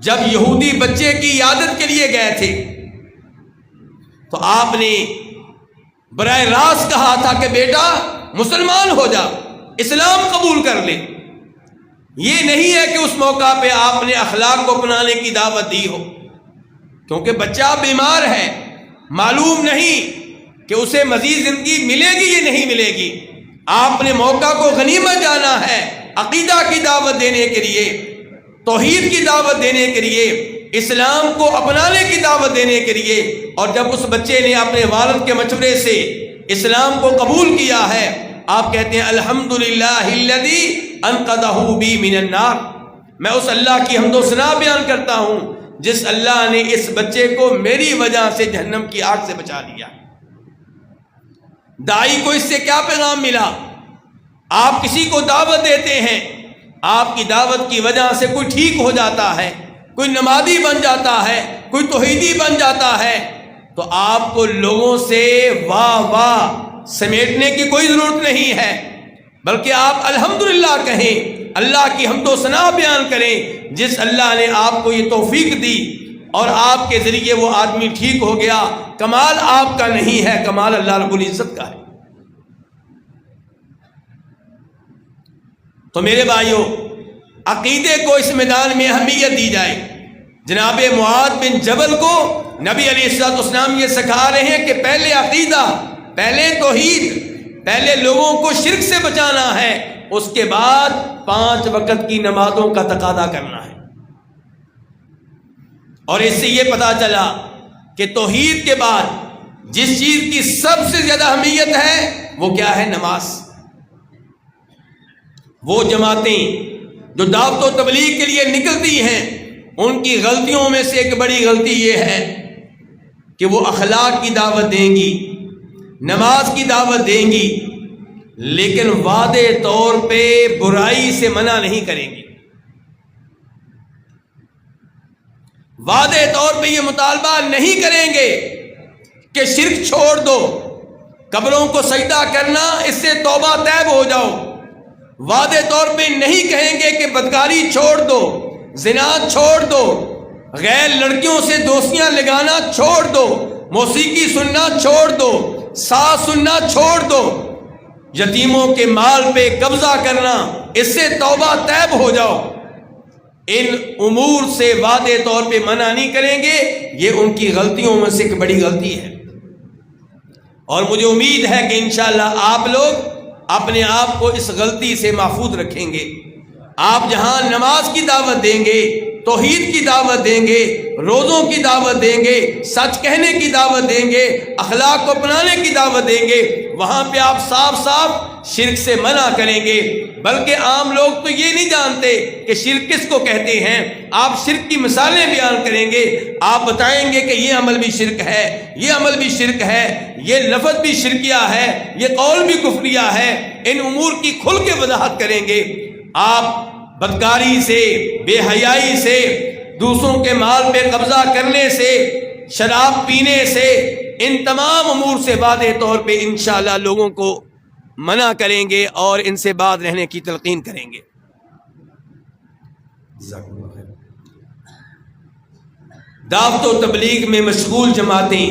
جب یہودی بچے کی عیادت کے لیے گئے تھے تو آپ نے براہ راست کہا تھا کہ بیٹا مسلمان ہو جا، اسلام قبول کر لے. یہ نہیں ہے کہ اس موقع پہ آپ نے اخلاق کو اپنانے کی دعوت دی ہو، کیونکہ بچہ بیمار ہے، معلوم نہیں کہ اسے مزید زندگی ملے گی یا نہیں ملے گی. آپ نے موقع کو غنیمت جانا ہے عقیدہ کی دعوت دینے کے لیے، توحید کی دعوت دینے کے لیے، اسلام کو اپنانے کی دعوت دینے کے لیے. اور جب اس بچے نے اپنے والد کے مشورے سے اسلام کو قبول کیا ہے، آپ کہتے ہیں الحمدللہ الذی انقذہ بی من النار. میں اس اللہ کی حمد و ثنا بیان کرتا ہوں جس اللہ نے اس بچے کو میری وجہ سے جہنم کی آگ سے بچا لیا. داعی کو اس سے کیا پیغام ملا؟ آپ کسی کو دعوت دیتے ہیں، آپ کی دعوت کی وجہ سے کوئی ٹھیک ہو جاتا ہے، کوئی نمازی بن جاتا ہے، کوئی توحیدی بن جاتا ہے، تو آپ کو لوگوں سے واہ واہ سمیٹنے کی کوئی ضرورت نہیں ہے، بلکہ آپ الحمدللہ کہیں، اللہ کی حمد و ثنا بیان کریں جس اللہ نے آپ کو یہ توفیق دی اور آپ کے ذریعے وہ آدمی ٹھیک ہو گیا. کمال آپ کا نہیں ہے، کمال اللہ رب العزت کا ہے. تو میرے بھائیوں، عقیدے کو اس میدان میں اہمیت دی جائے. جناب معاذ بن جبل کو نبی علیہ الصلوۃ والسلام یہ سکھا رہے ہیں کہ پہلے عقیدہ، پہلے توحید، پہلے لوگوں کو شرک سے بچانا ہے، اس کے بعد 5 وقت کی نمازوں کا تقاضا کرنا ہے. اور اس سے یہ پتا چلا کہ توحید کے بعد جس چیز کی سب سے زیادہ اہمیت ہے وہ کیا ہے؟ نماز. وہ جماعتیں جو دعوت و تبلیغ کے لیے نکلتی ہیں، ان کی غلطیوں میں سے ایک بڑی غلطی یہ ہے کہ وہ اخلاق کی دعوت دیں گی، نماز کی دعوت دیں گی، لیکن واضح طور پہ برائی سے منع نہیں کریں گی. واضح طور پہ یہ مطالبہ نہیں کریں گے کہ شرک چھوڑ دو، قبروں کو سجدہ کرنا اس سے توبہ طیب ہو جاؤ. واضح طور پہ نہیں کہیں گے کہ بدکاری چھوڑ دو، زنا چھوڑ دو، غیر لڑکیوں سے دوستیاں لگانا چھوڑ دو، موسیقی سننا چھوڑ دو، ساز سننا چھوڑ دو، یتیموں کے مال پہ قبضہ کرنا اس سے توبہ طیب ہو جاؤ. ان امور سے واضح طور پہ منع نہیں کریں گے. یہ ان کی غلطیوں میں سے ایک بڑی غلطی ہے، اور مجھے امید ہے کہ انشاءاللہ آپ لوگ اپنے آپ کو اس غلطی سے محفوظ رکھیں گے. آپ جہاں نماز کی دعوت دیں گے، توحید کی دعوت دیں گے، روزوں کی دعوت دیں گے، سچ کہنے کی دعوت دیں گے، اخلاق کو اپنانے کی دعوت دیں گے، وہاں پہ آپ صاف صاف شرک سے منع کریں گے. بلکہ عام لوگ تو یہ نہیں جانتے کہ شرک کس کو کہتے ہیں. آپ شرک کی مثالیں بیان کریں گے، آپ بتائیں گے کہ یہ عمل بھی شرک ہے، یہ عمل بھی شرک ہے، یہ لفظ بھی شرکیہ ہے، یہ قول بھی کفریہ ہے. ان امور کی کھل کے وضاحت کریں گے. آپ بدکاری سے، بے حیائی سے، دوسروں کے مال پہ قبضہ کرنے سے، شراب پینے سے، ان تمام امور سے واضح طور پہ انشاءاللہ لوگوں کو منع کریں گے اور ان سے بعد رہنے کی تلقین کریں گے. دعوت و تبلیغ میں مشغول جماعتیں،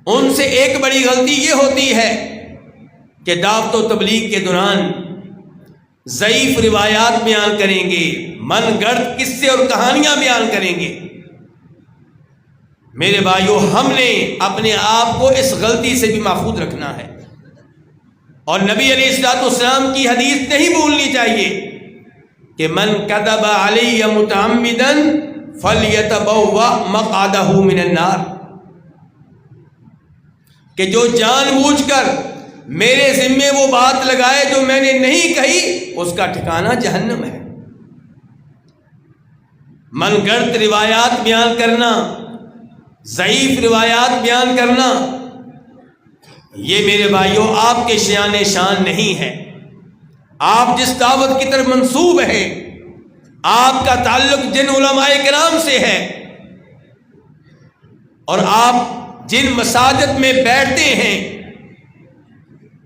ان سے ایک بڑی غلطی یہ ہوتی ہے کہ دعوت و تبلیغ کے دوران ضعیف روایات بیان کریں گے، من گڑت قصے اور کہانیاں بیان کریں گے۔ میرے بھائیو، ہم نے اپنے آپ کو اس غلطی سے بھی محفوظ رکھنا ہے، اور نبی علیہ الصلوۃ والسلام کی حدیث نہیں بھولنی چاہیے کہ من کذب علی متعمدا فلیتبوأ مقعدہ من النار، کہ جو جان بوجھ کر میرے ذمے وہ بات لگائے جو میں نے نہیں کہی، اس کا ٹھکانہ جہنم ہے۔ من گڑت روایات بیان کرنا، ضعیف روایات بیان کرنا، یہ میرے بھائیوں آپ کے شایان شان نہیں ہے۔ آپ جس دعوت کی طرف منسوب ہے، آپ کا تعلق جن علماء کرام سے ہے، اور آپ جن مساجد میں بیٹھتے ہیں،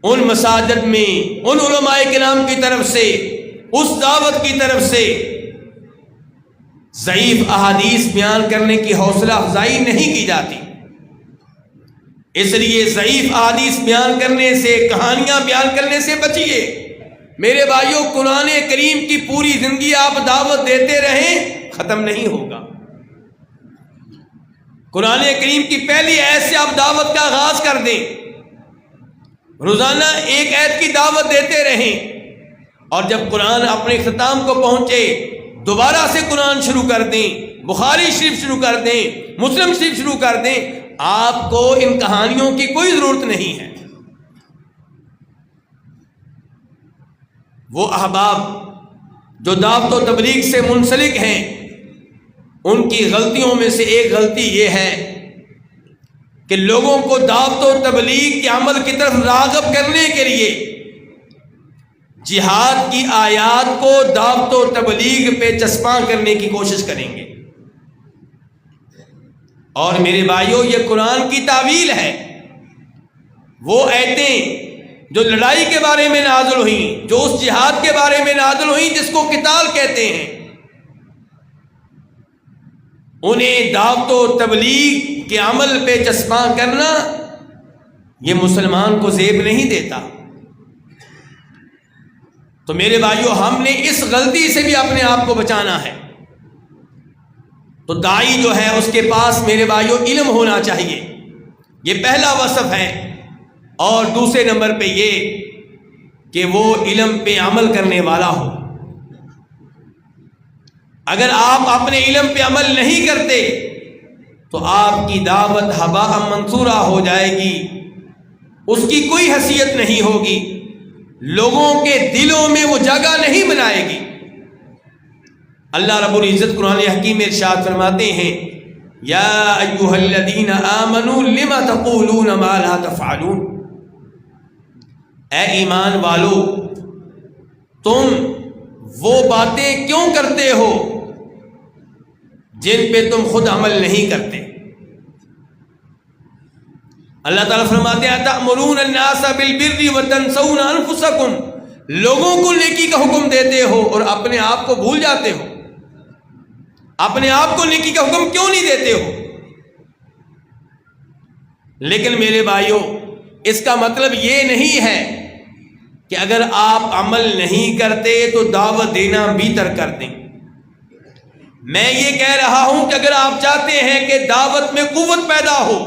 ان مساجد میں ان علماء کرام کی طرف سے، اس دعوت کی طرف سے ضعیف احادیث بیان کرنے کی حوصلہ افزائی نہیں کی جاتی۔ اس لیے ضعیف احادیث بیان کرنے سے، کہانیاں بیان کرنے سے بچیے۔ میرے بھائیوں، قرآن کریم کی پوری زندگی آپ دعوت دیتے رہیں، ختم نہیں ہوگا۔ قرآن کریم کی پہلی آیت سے آپ دعوت کا آغاز کر دیں، روزانہ ایک آیت کی دعوت دیتے رہیں، اور جب قرآن اپنے اختتام کو پہنچے دوبارہ سے قرآن شروع کر دیں، بخاری شریف شروع کر دیں، مسلم شریف شروع کر دیں۔ آپ کو ان کہانیوں کی کوئی ضرورت نہیں ہے۔ وہ احباب جو دعوت و تبلیغ سے منسلک ہیں، ان کی غلطیوں میں سے ایک غلطی یہ ہے کہ لوگوں کو دعوت و تبلیغ کے عمل کی طرف راغب کرنے کے لیے جہاد کی آیات کو دعوت و تبلیغ پہ چسپاں کرنے کی کوشش کریں گے۔ اور میرے بھائیوں، یہ قرآن کی تعویل ہے۔ وہ آیتیں جو لڑائی کے بارے میں نازل ہوئیں، جو اس جہاد کے بارے میں نازل ہوئیں جس کو قتال کہتے ہیں، انہیں دعوت و تبلیغ کے عمل پہ چسپاں کرنا یہ مسلمان کو زیب نہیں دیتا۔ تو میرے بھائیوں، ہم نے اس غلطی سے بھی اپنے آپ کو بچانا ہے۔ تو داعی جو ہے اس کے پاس میرے بھائیوں علم ہونا چاہیے، یہ پہلا وصف ہے۔ اور دوسرے نمبر پہ یہ کہ وہ علم پہ عمل کرنے والا ہو۔ اگر آپ اپنے علم پہ عمل نہیں کرتے تو آپ کی دعوت ہباء منصورہ ہو جائے گی، اس کی کوئی حیثیت نہیں ہوگی، لوگوں کے دلوں میں وہ جگہ نہیں بنائے گی۔ اللہ رب العزت قرآن حکیم میں ارشاد فرماتے ہیں، یا ایھا الذین آمنوا لم تقولون ما لا تفعلون، اے ایمان والو، تم وہ باتیں کیوں کرتے ہو جن پہ تم خود عمل نہیں کرتے۔ اللہ تعالیٰ فرماتے ہیں تأمرون الناس بالبر وتنسون انفسکم، لوگوں کو نیکی کا حکم دیتے ہو اور اپنے آپ کو بھول جاتے ہو۔ اپنے آپ کو نیکی کا حکم کیوں نہیں دیتے ہو؟ لیکن میرے بھائیوں، اس کا مطلب یہ نہیں ہے کہ اگر آپ عمل نہیں کرتے تو دعوت دینا بھی ترک کر دیں۔ میں یہ کہہ رہا ہوں کہ اگر آپ چاہتے ہیں کہ دعوت میں قوت پیدا ہو،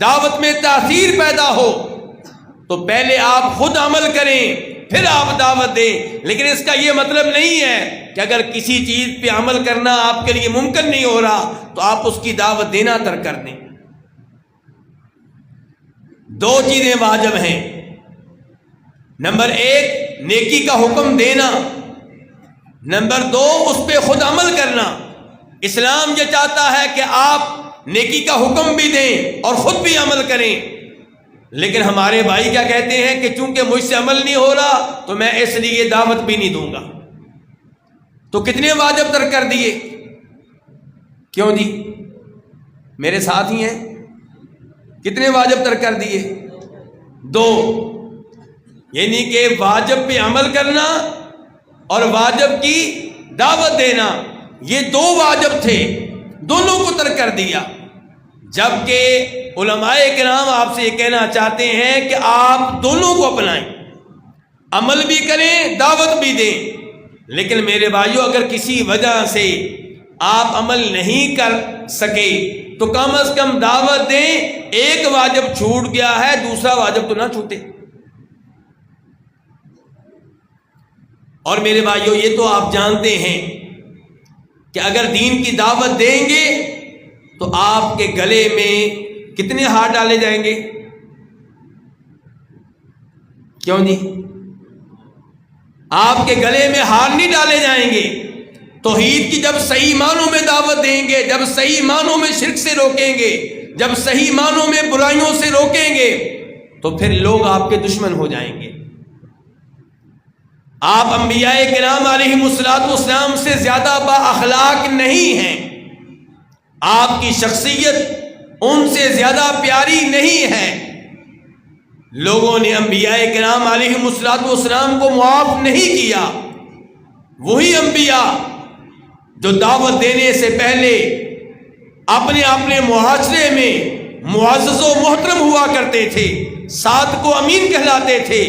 دعوت میں تاثیر پیدا ہو، تو پہلے آپ خود عمل کریں، پھر آپ دعوت دیں۔ لیکن اس کا یہ مطلب نہیں ہے کہ اگر کسی چیز پہ عمل کرنا آپ کے لیے ممکن نہیں ہو رہا تو آپ اس کی دعوت دینا ترک کر دیں۔ دو چیزیں واجب ہیں۔ نمبر ایک، نیکی کا حکم دینا۔ نمبر دو، اس پہ خود عمل کرنا۔ اسلام یہ چاہتا ہے کہ آپ نیکی کا حکم بھی دیں اور خود بھی عمل کریں، لیکن ہمارے بھائی کیا کہتے ہیں کہ چونکہ مجھ سے عمل نہیں ہو رہا تو میں اس لیے دعوت بھی نہیں دوں گا۔ تو کتنے واجب ترک کر دیے؟ کیوں جی؟ میرے ساتھ ہی ہیں؟ کتنے واجب ترک کر دیے؟ دو، یعنی کہ واجب پہ عمل کرنا اور واجب کی دعوت دینا، یہ دو واجب تھے، دونوں کو ترک کر دیا. جبکہ علماء کرام آپ سے یہ کہنا چاہتے ہیں کہ آپ دونوں کو اپنائیں، عمل بھی کریں، دعوت بھی دیں. لیکن میرے بھائیوں، اگر کسی وجہ سے آپ عمل نہیں کر سکے تو کم از کم دعوت دیں. ایک واجب چھوٹ گیا ہے، دوسرا واجب تو نہ چھوٹے. اور میرے بھائیوں، یہ تو آپ جانتے ہیں کہ اگر دین کی دعوت دیں گے تو آپ کے گلے میں کتنے ہار ڈالے جائیں گے؟ کیوں جی؟ آپ کے گلے میں ہار نہیں ڈالے جائیں گے. توحید کی جب صحیح معنوں میں دعوت دیں گے، جب صحیح معنوں میں شرک سے روکیں گے، جب صحیح معنوں میں برائیوں سے روکیں گے تو پھر لوگ آپ کے دشمن ہو جائیں گے. آپ انبیاء کرام علیہم السلام سے زیادہ با اخلاق نہیں ہیں، آپ کی شخصیت ان سے زیادہ پیاری نہیں ہے. لوگوں نے انبیاء کرام علیہم السلام کو معاف نہیں کیا. وہی انبیاء جو دعوت دینے سے پہلے اپنے معاشرے میں معزز و محترم ہوا کرتے تھے، ساتھ کو امین کہلاتے تھے،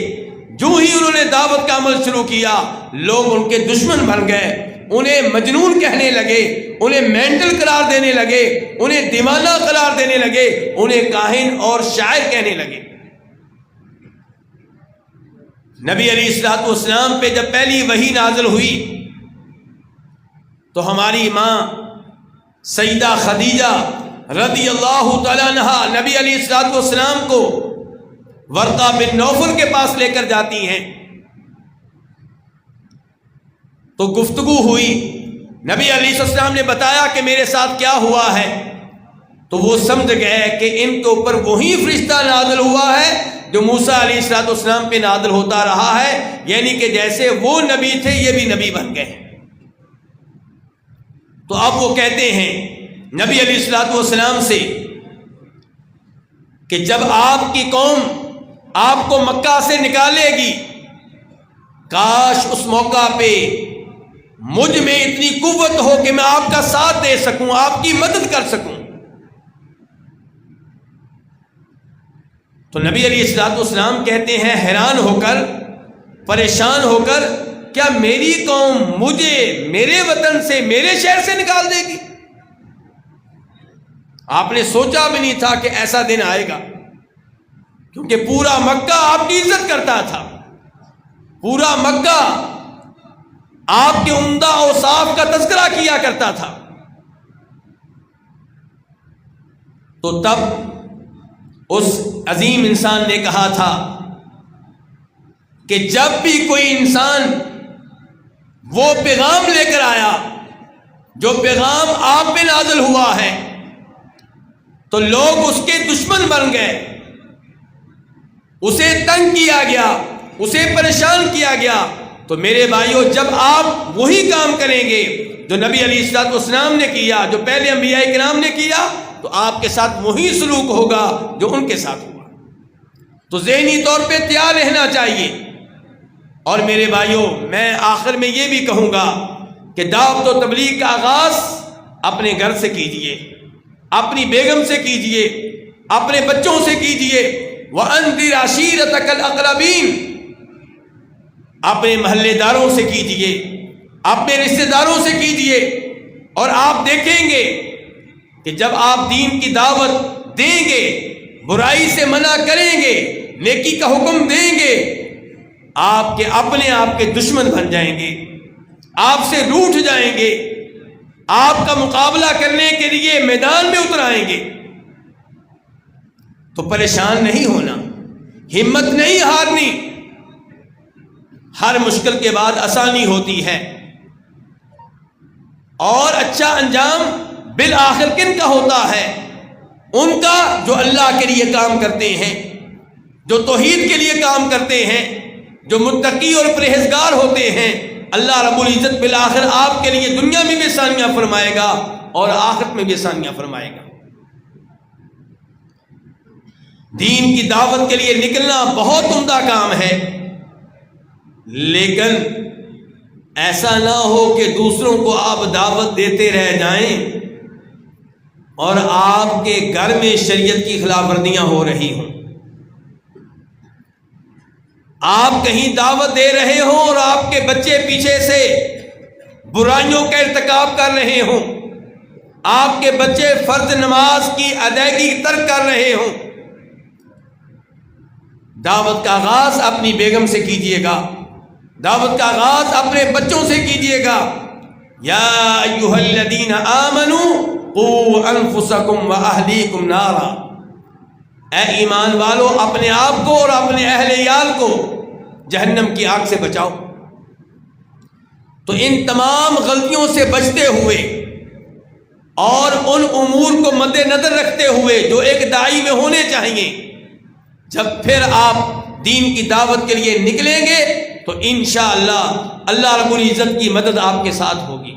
جو ہی انہوں نے دعوت کا عمل شروع کیا لوگ ان کے دشمن بن گئے، انہیں مجنون کہنے لگے، انہیں مینٹل قرار دینے لگے، انہیں دیوانہ قرار دینے لگے، انہیں کاہن اور شاعر کہنے لگے. نبی علیہ الصلوۃ والسلام پہ جب پہلی وحی نازل ہوئی تو ہماری ماں سیدہ خدیجہ رضی اللہ تعالیٰ عنہا نبی علیہ الصلوۃ والسلام کو ورقہ بن نوفل کے پاس لے کر جاتی ہیں. تو گفتگو ہوئی، نبی علیہ السلام نے بتایا کہ میرے ساتھ کیا ہوا ہے. تو وہ سمجھ گئے کہ ان کے اوپر وہی فرشتہ نازل ہوا ہے جو موسیٰ علیہ السلام پہ نازل ہوتا رہا ہے، یعنی کہ جیسے وہ نبی تھے یہ بھی نبی بن گئے. تو اب وہ کہتے ہیں نبی علیہ السلام سے کہ جب آپ کی قوم آپ کو مکہ سے نکالے گی، کاش اس موقع پہ مجھ میں اتنی قوت ہو کہ میں آپ کا ساتھ دے سکوں، آپ کی مدد کر سکوں. تو نبی علیہ السلام کہتے ہیں حیران ہو کر، پریشان ہو کر، کیا میری قوم مجھے میرے وطن سے، میرے شہر سے نکال دے گی؟ آپ نے سوچا بھی نہیں تھا کہ ایسا دن آئے گا، کیونکہ پورا مکہ آپ کی عزت کرتا تھا، پورا مکہ آپ کے عمدہ اوصاف کا تذکرہ کیا کرتا تھا. تو تب اس عظیم انسان نے کہا تھا کہ جب بھی کوئی انسان وہ پیغام لے کر آیا جو پیغام آپ پہ نازل ہوا ہے تو لوگ اس کے دشمن بن گئے، اسے تنگ کیا گیا، اسے پریشان کیا گیا. تو میرے بھائیوں، جب آپ وہی کام کریں گے جو نبی علیہ السلام نے کیا، جو پہلے انبیاء کرام نے کیا، تو آپ کے ساتھ وہی سلوک ہوگا جو ان کے ساتھ ہوا. تو ذہنی طور پہ تیار رہنا چاہیے. اور میرے بھائیوں، میں آخر میں یہ بھی کہوں گا کہ دعوت و تبلیغ کا آغاز اپنے گھر سے کیجئے، اپنی بیگم سے کیجئے، اپنے بچوں سے کیجئے. وَأَنذِرْ عَشِيرَتَكَ الْأَقْرَبِينَ، اپنے محلے داروں سے کیجئے، اپنے رشتہ داروں سے کیجئے. اور آپ دیکھیں گے کہ جب آپ دین کی دعوت دیں گے، برائی سے منع کریں گے، نیکی کا حکم دیں گے، آپ کے دشمن بن جائیں گے، آپ سے روٹھ جائیں گے، آپ کا مقابلہ کرنے کے لیے میدان میں اتر آئیں گے. تو پریشان نہیں ہونا، ہمت نہیں ہارنی. ہر مشکل کے بعد آسانی ہوتی ہے، اور اچھا انجام بالآخر کن کا ہوتا ہے؟ ان کا جو اللہ کے لیے کام کرتے ہیں، جو توحید کے لیے کام کرتے ہیں، جو متقی اور پرہیزگار ہوتے ہیں. اللہ رب العزت بالآخر آپ کے لیے دنیا میں بھی آسانیاں فرمائے گا اور آخرت میں بھی آسانیاں فرمائے گا. دین کی دعوت کے لیے نکلنا بہت عمدہ کام ہے، لیکن ایسا نہ ہو کہ دوسروں کو آپ دعوت دیتے رہ جائیں اور آپ کے گھر میں شریعت کی خلاف ورزیاں ہو رہی ہوں، آپ کہیں دعوت دے رہے ہوں اور آپ کے بچے پیچھے سے برائیوں کا ارتکاب کر رہے ہوں، آپ کے بچے فرض نماز کی ادائیگی ترک کر رہے ہوں۔ دعوت کا آغاز اپنی بیگم سے کیجئے گا، دعوت کا آغاز اپنے بچوں سے کیجئے گا۔ یا ایھا الذین آمنوا قوا انفسکم واہلیکم نارا، اے ایمان والو اپنے آپ کو اور اپنے اہل عیال کو جہنم کی آگ سے بچاؤ۔ تو ان تمام غلطیوں سے بچتے ہوئے اور ان امور کو مد نظر رکھتے ہوئے جو ایک داعی میں ہونے چاہیے، جب پھر آپ دین کی دعوت کے لیے نکلیں گے تو انشاءاللہ اللہ رب العزت کی مدد آپ کے ساتھ ہوگی،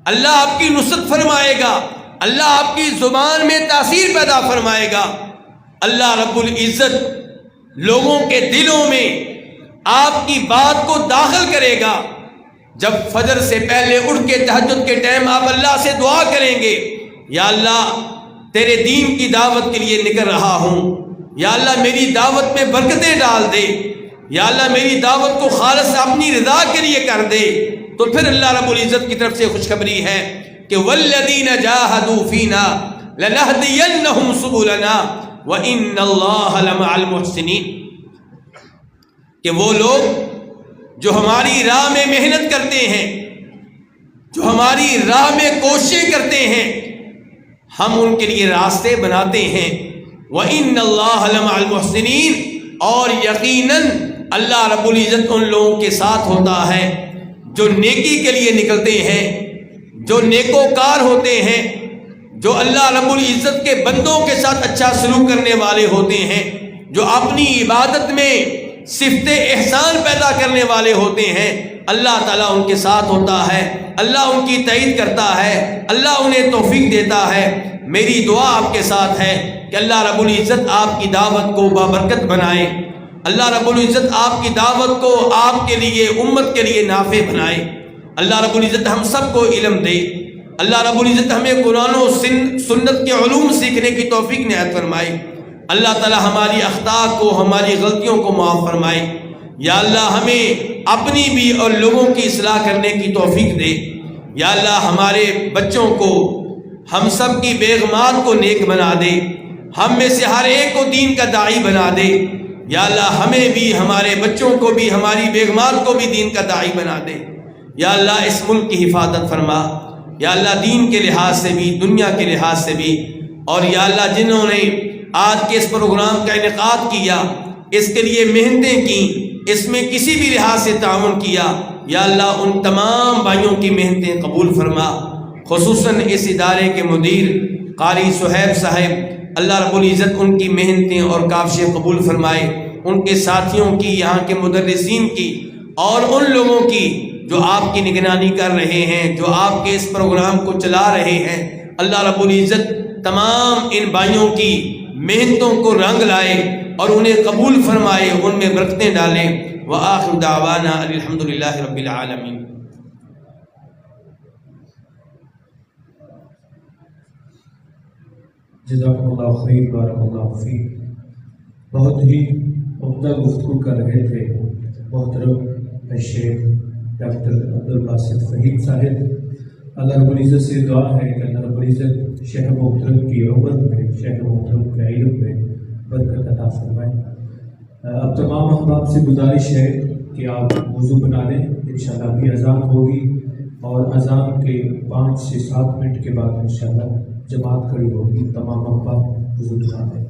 اللہ آپ کی نصرت فرمائے گا، اللہ آپ کی زبان میں تاثیر پیدا فرمائے گا، اللہ رب العزت لوگوں کے دلوں میں آپ کی بات کو داخل کرے گا۔ جب فجر سے پہلے اٹھ کے تہجد کے ٹائم آپ اللہ سے دعا کریں گے، یا اللہ تیرے دین کی دعوت کے لیے نکل رہا ہوں، یا اللہ میری دعوت میں برکتیں ڈال دے، یا اللہ میری دعوت کو خالص اپنی رضا کے لیے کر دے، تو پھر اللہ رب العزت کی طرف سے خوشخبری ہے کہ والذین جاہدوا فینا لنہدینہم سبلنا وان اللہ لمع المحسنین، کہ وہ لوگ جو ہماری راہ میں محنت کرتے ہیں، جو ہماری راہ میں کوششیں کرتے ہیں، ہم ان کے لیے راستے بناتے ہیں۔ وَإِنَّ اللَّهَ لَمَعَ الْمُحْسِنِينَ، اور یقیناً اللہ رب العزت ان لوگوں کے ساتھ ہوتا ہے جو نیکی کے لیے نکلتے ہیں، جو نیکوکار ہوتے ہیں، جو اللہ رب العزت کے بندوں کے ساتھ اچھا سلوک کرنے والے ہوتے ہیں، جو اپنی عبادت میں صفت احسان پیدا کرنے والے ہوتے ہیں، اللہ تعالیٰ ان کے ساتھ ہوتا ہے، اللہ ان کی تائید کرتا ہے، اللہ انہیں توفیق دیتا ہے۔ میری دعا آپ کے ساتھ ہے کہ اللہ رب العزت آپ کی دعوت کو بابرکت بنائے، اللہ رب العزت آپ کی دعوت کو آپ کے لیے امت کے لیے نافع بنائے، اللہ رب العزت ہم سب کو علم دے، اللہ رب العزت ہمیں قرآن و سنت کے علوم سیکھنے کی توفیق عنایت فرمائے، اللہ تعالی ہماری اخطاء کو، ہماری غلطیوں کو معاف فرمائے، یا اللہ ہمیں اپنی بھی اور لوگوں کی اصلاح کرنے کی توفیق دے، یا اللہ ہمارے بچوں کو، ہم سب کی بیگمات کو نیک بنا دے، ہم میں سے ہر ایک کو دین کا داعی بنا دے، یا اللہ ہمیں بھی، ہمارے بچوں کو بھی، ہماری بیگمات کو بھی دین کا داعی بنا دے، یا اللہ اس ملک کی حفاظت فرما، یا اللہ دین کے لحاظ سے بھی، دنیا کے لحاظ سے بھی، اور یا اللہ جنہوں نے آج کے اس پروگرام کا انعقاد کیا، اس کے لیے محنتیں کی، اس میں کسی بھی لحاظ سے تعاون کیا، یا اللہ ان تمام بھائیوں کی محنتیں قبول فرما، خصوصاً اس ادارے کے مدیر قاری صہیب صاحب، اللہ رب العزت ان کی محنتیں اور کاوشیں قبول فرمائے، ان کے ساتھیوں کی، یہاں کے مدرسین کی، اور ان لوگوں کی جو آپ کی نگرانی کر رہے ہیں، جو آپ کے اس پروگرام کو چلا رہے ہیں، اللہ رب العزت تمام ان بھائیوں کی محنتوں کو رنگ لائے اور انہیں قبول فرمائے، ان میں برکتیں ڈالیں۔ وآخر دعوانا الحمدللہ رب العالمین۔ جزاکم اللہ خیر، بارک اللہ فیک۔ بہت ہی عمدہ گفتگو کر رہے تھے محترم شیخ ڈاکٹر عبدالباسط فہیم صاحب۔ اللہ رب العزت سے دعا ہے کہ اللہ رب العزت شیخ محترم کی عمر میں، شیخ محترم کے علم میں برکت عطا فرمائے۔ اب تمام احباب سے گزارش ہے کہ آپ وضو بنا لیں، انشاءاللہ ابھی اذان ہوگی، اور اذان کے 5 سے 7 منٹ کے بعد انشاءاللہ جماعت کھڑی ہوگی۔ تمام احباب وضو بنا لیں۔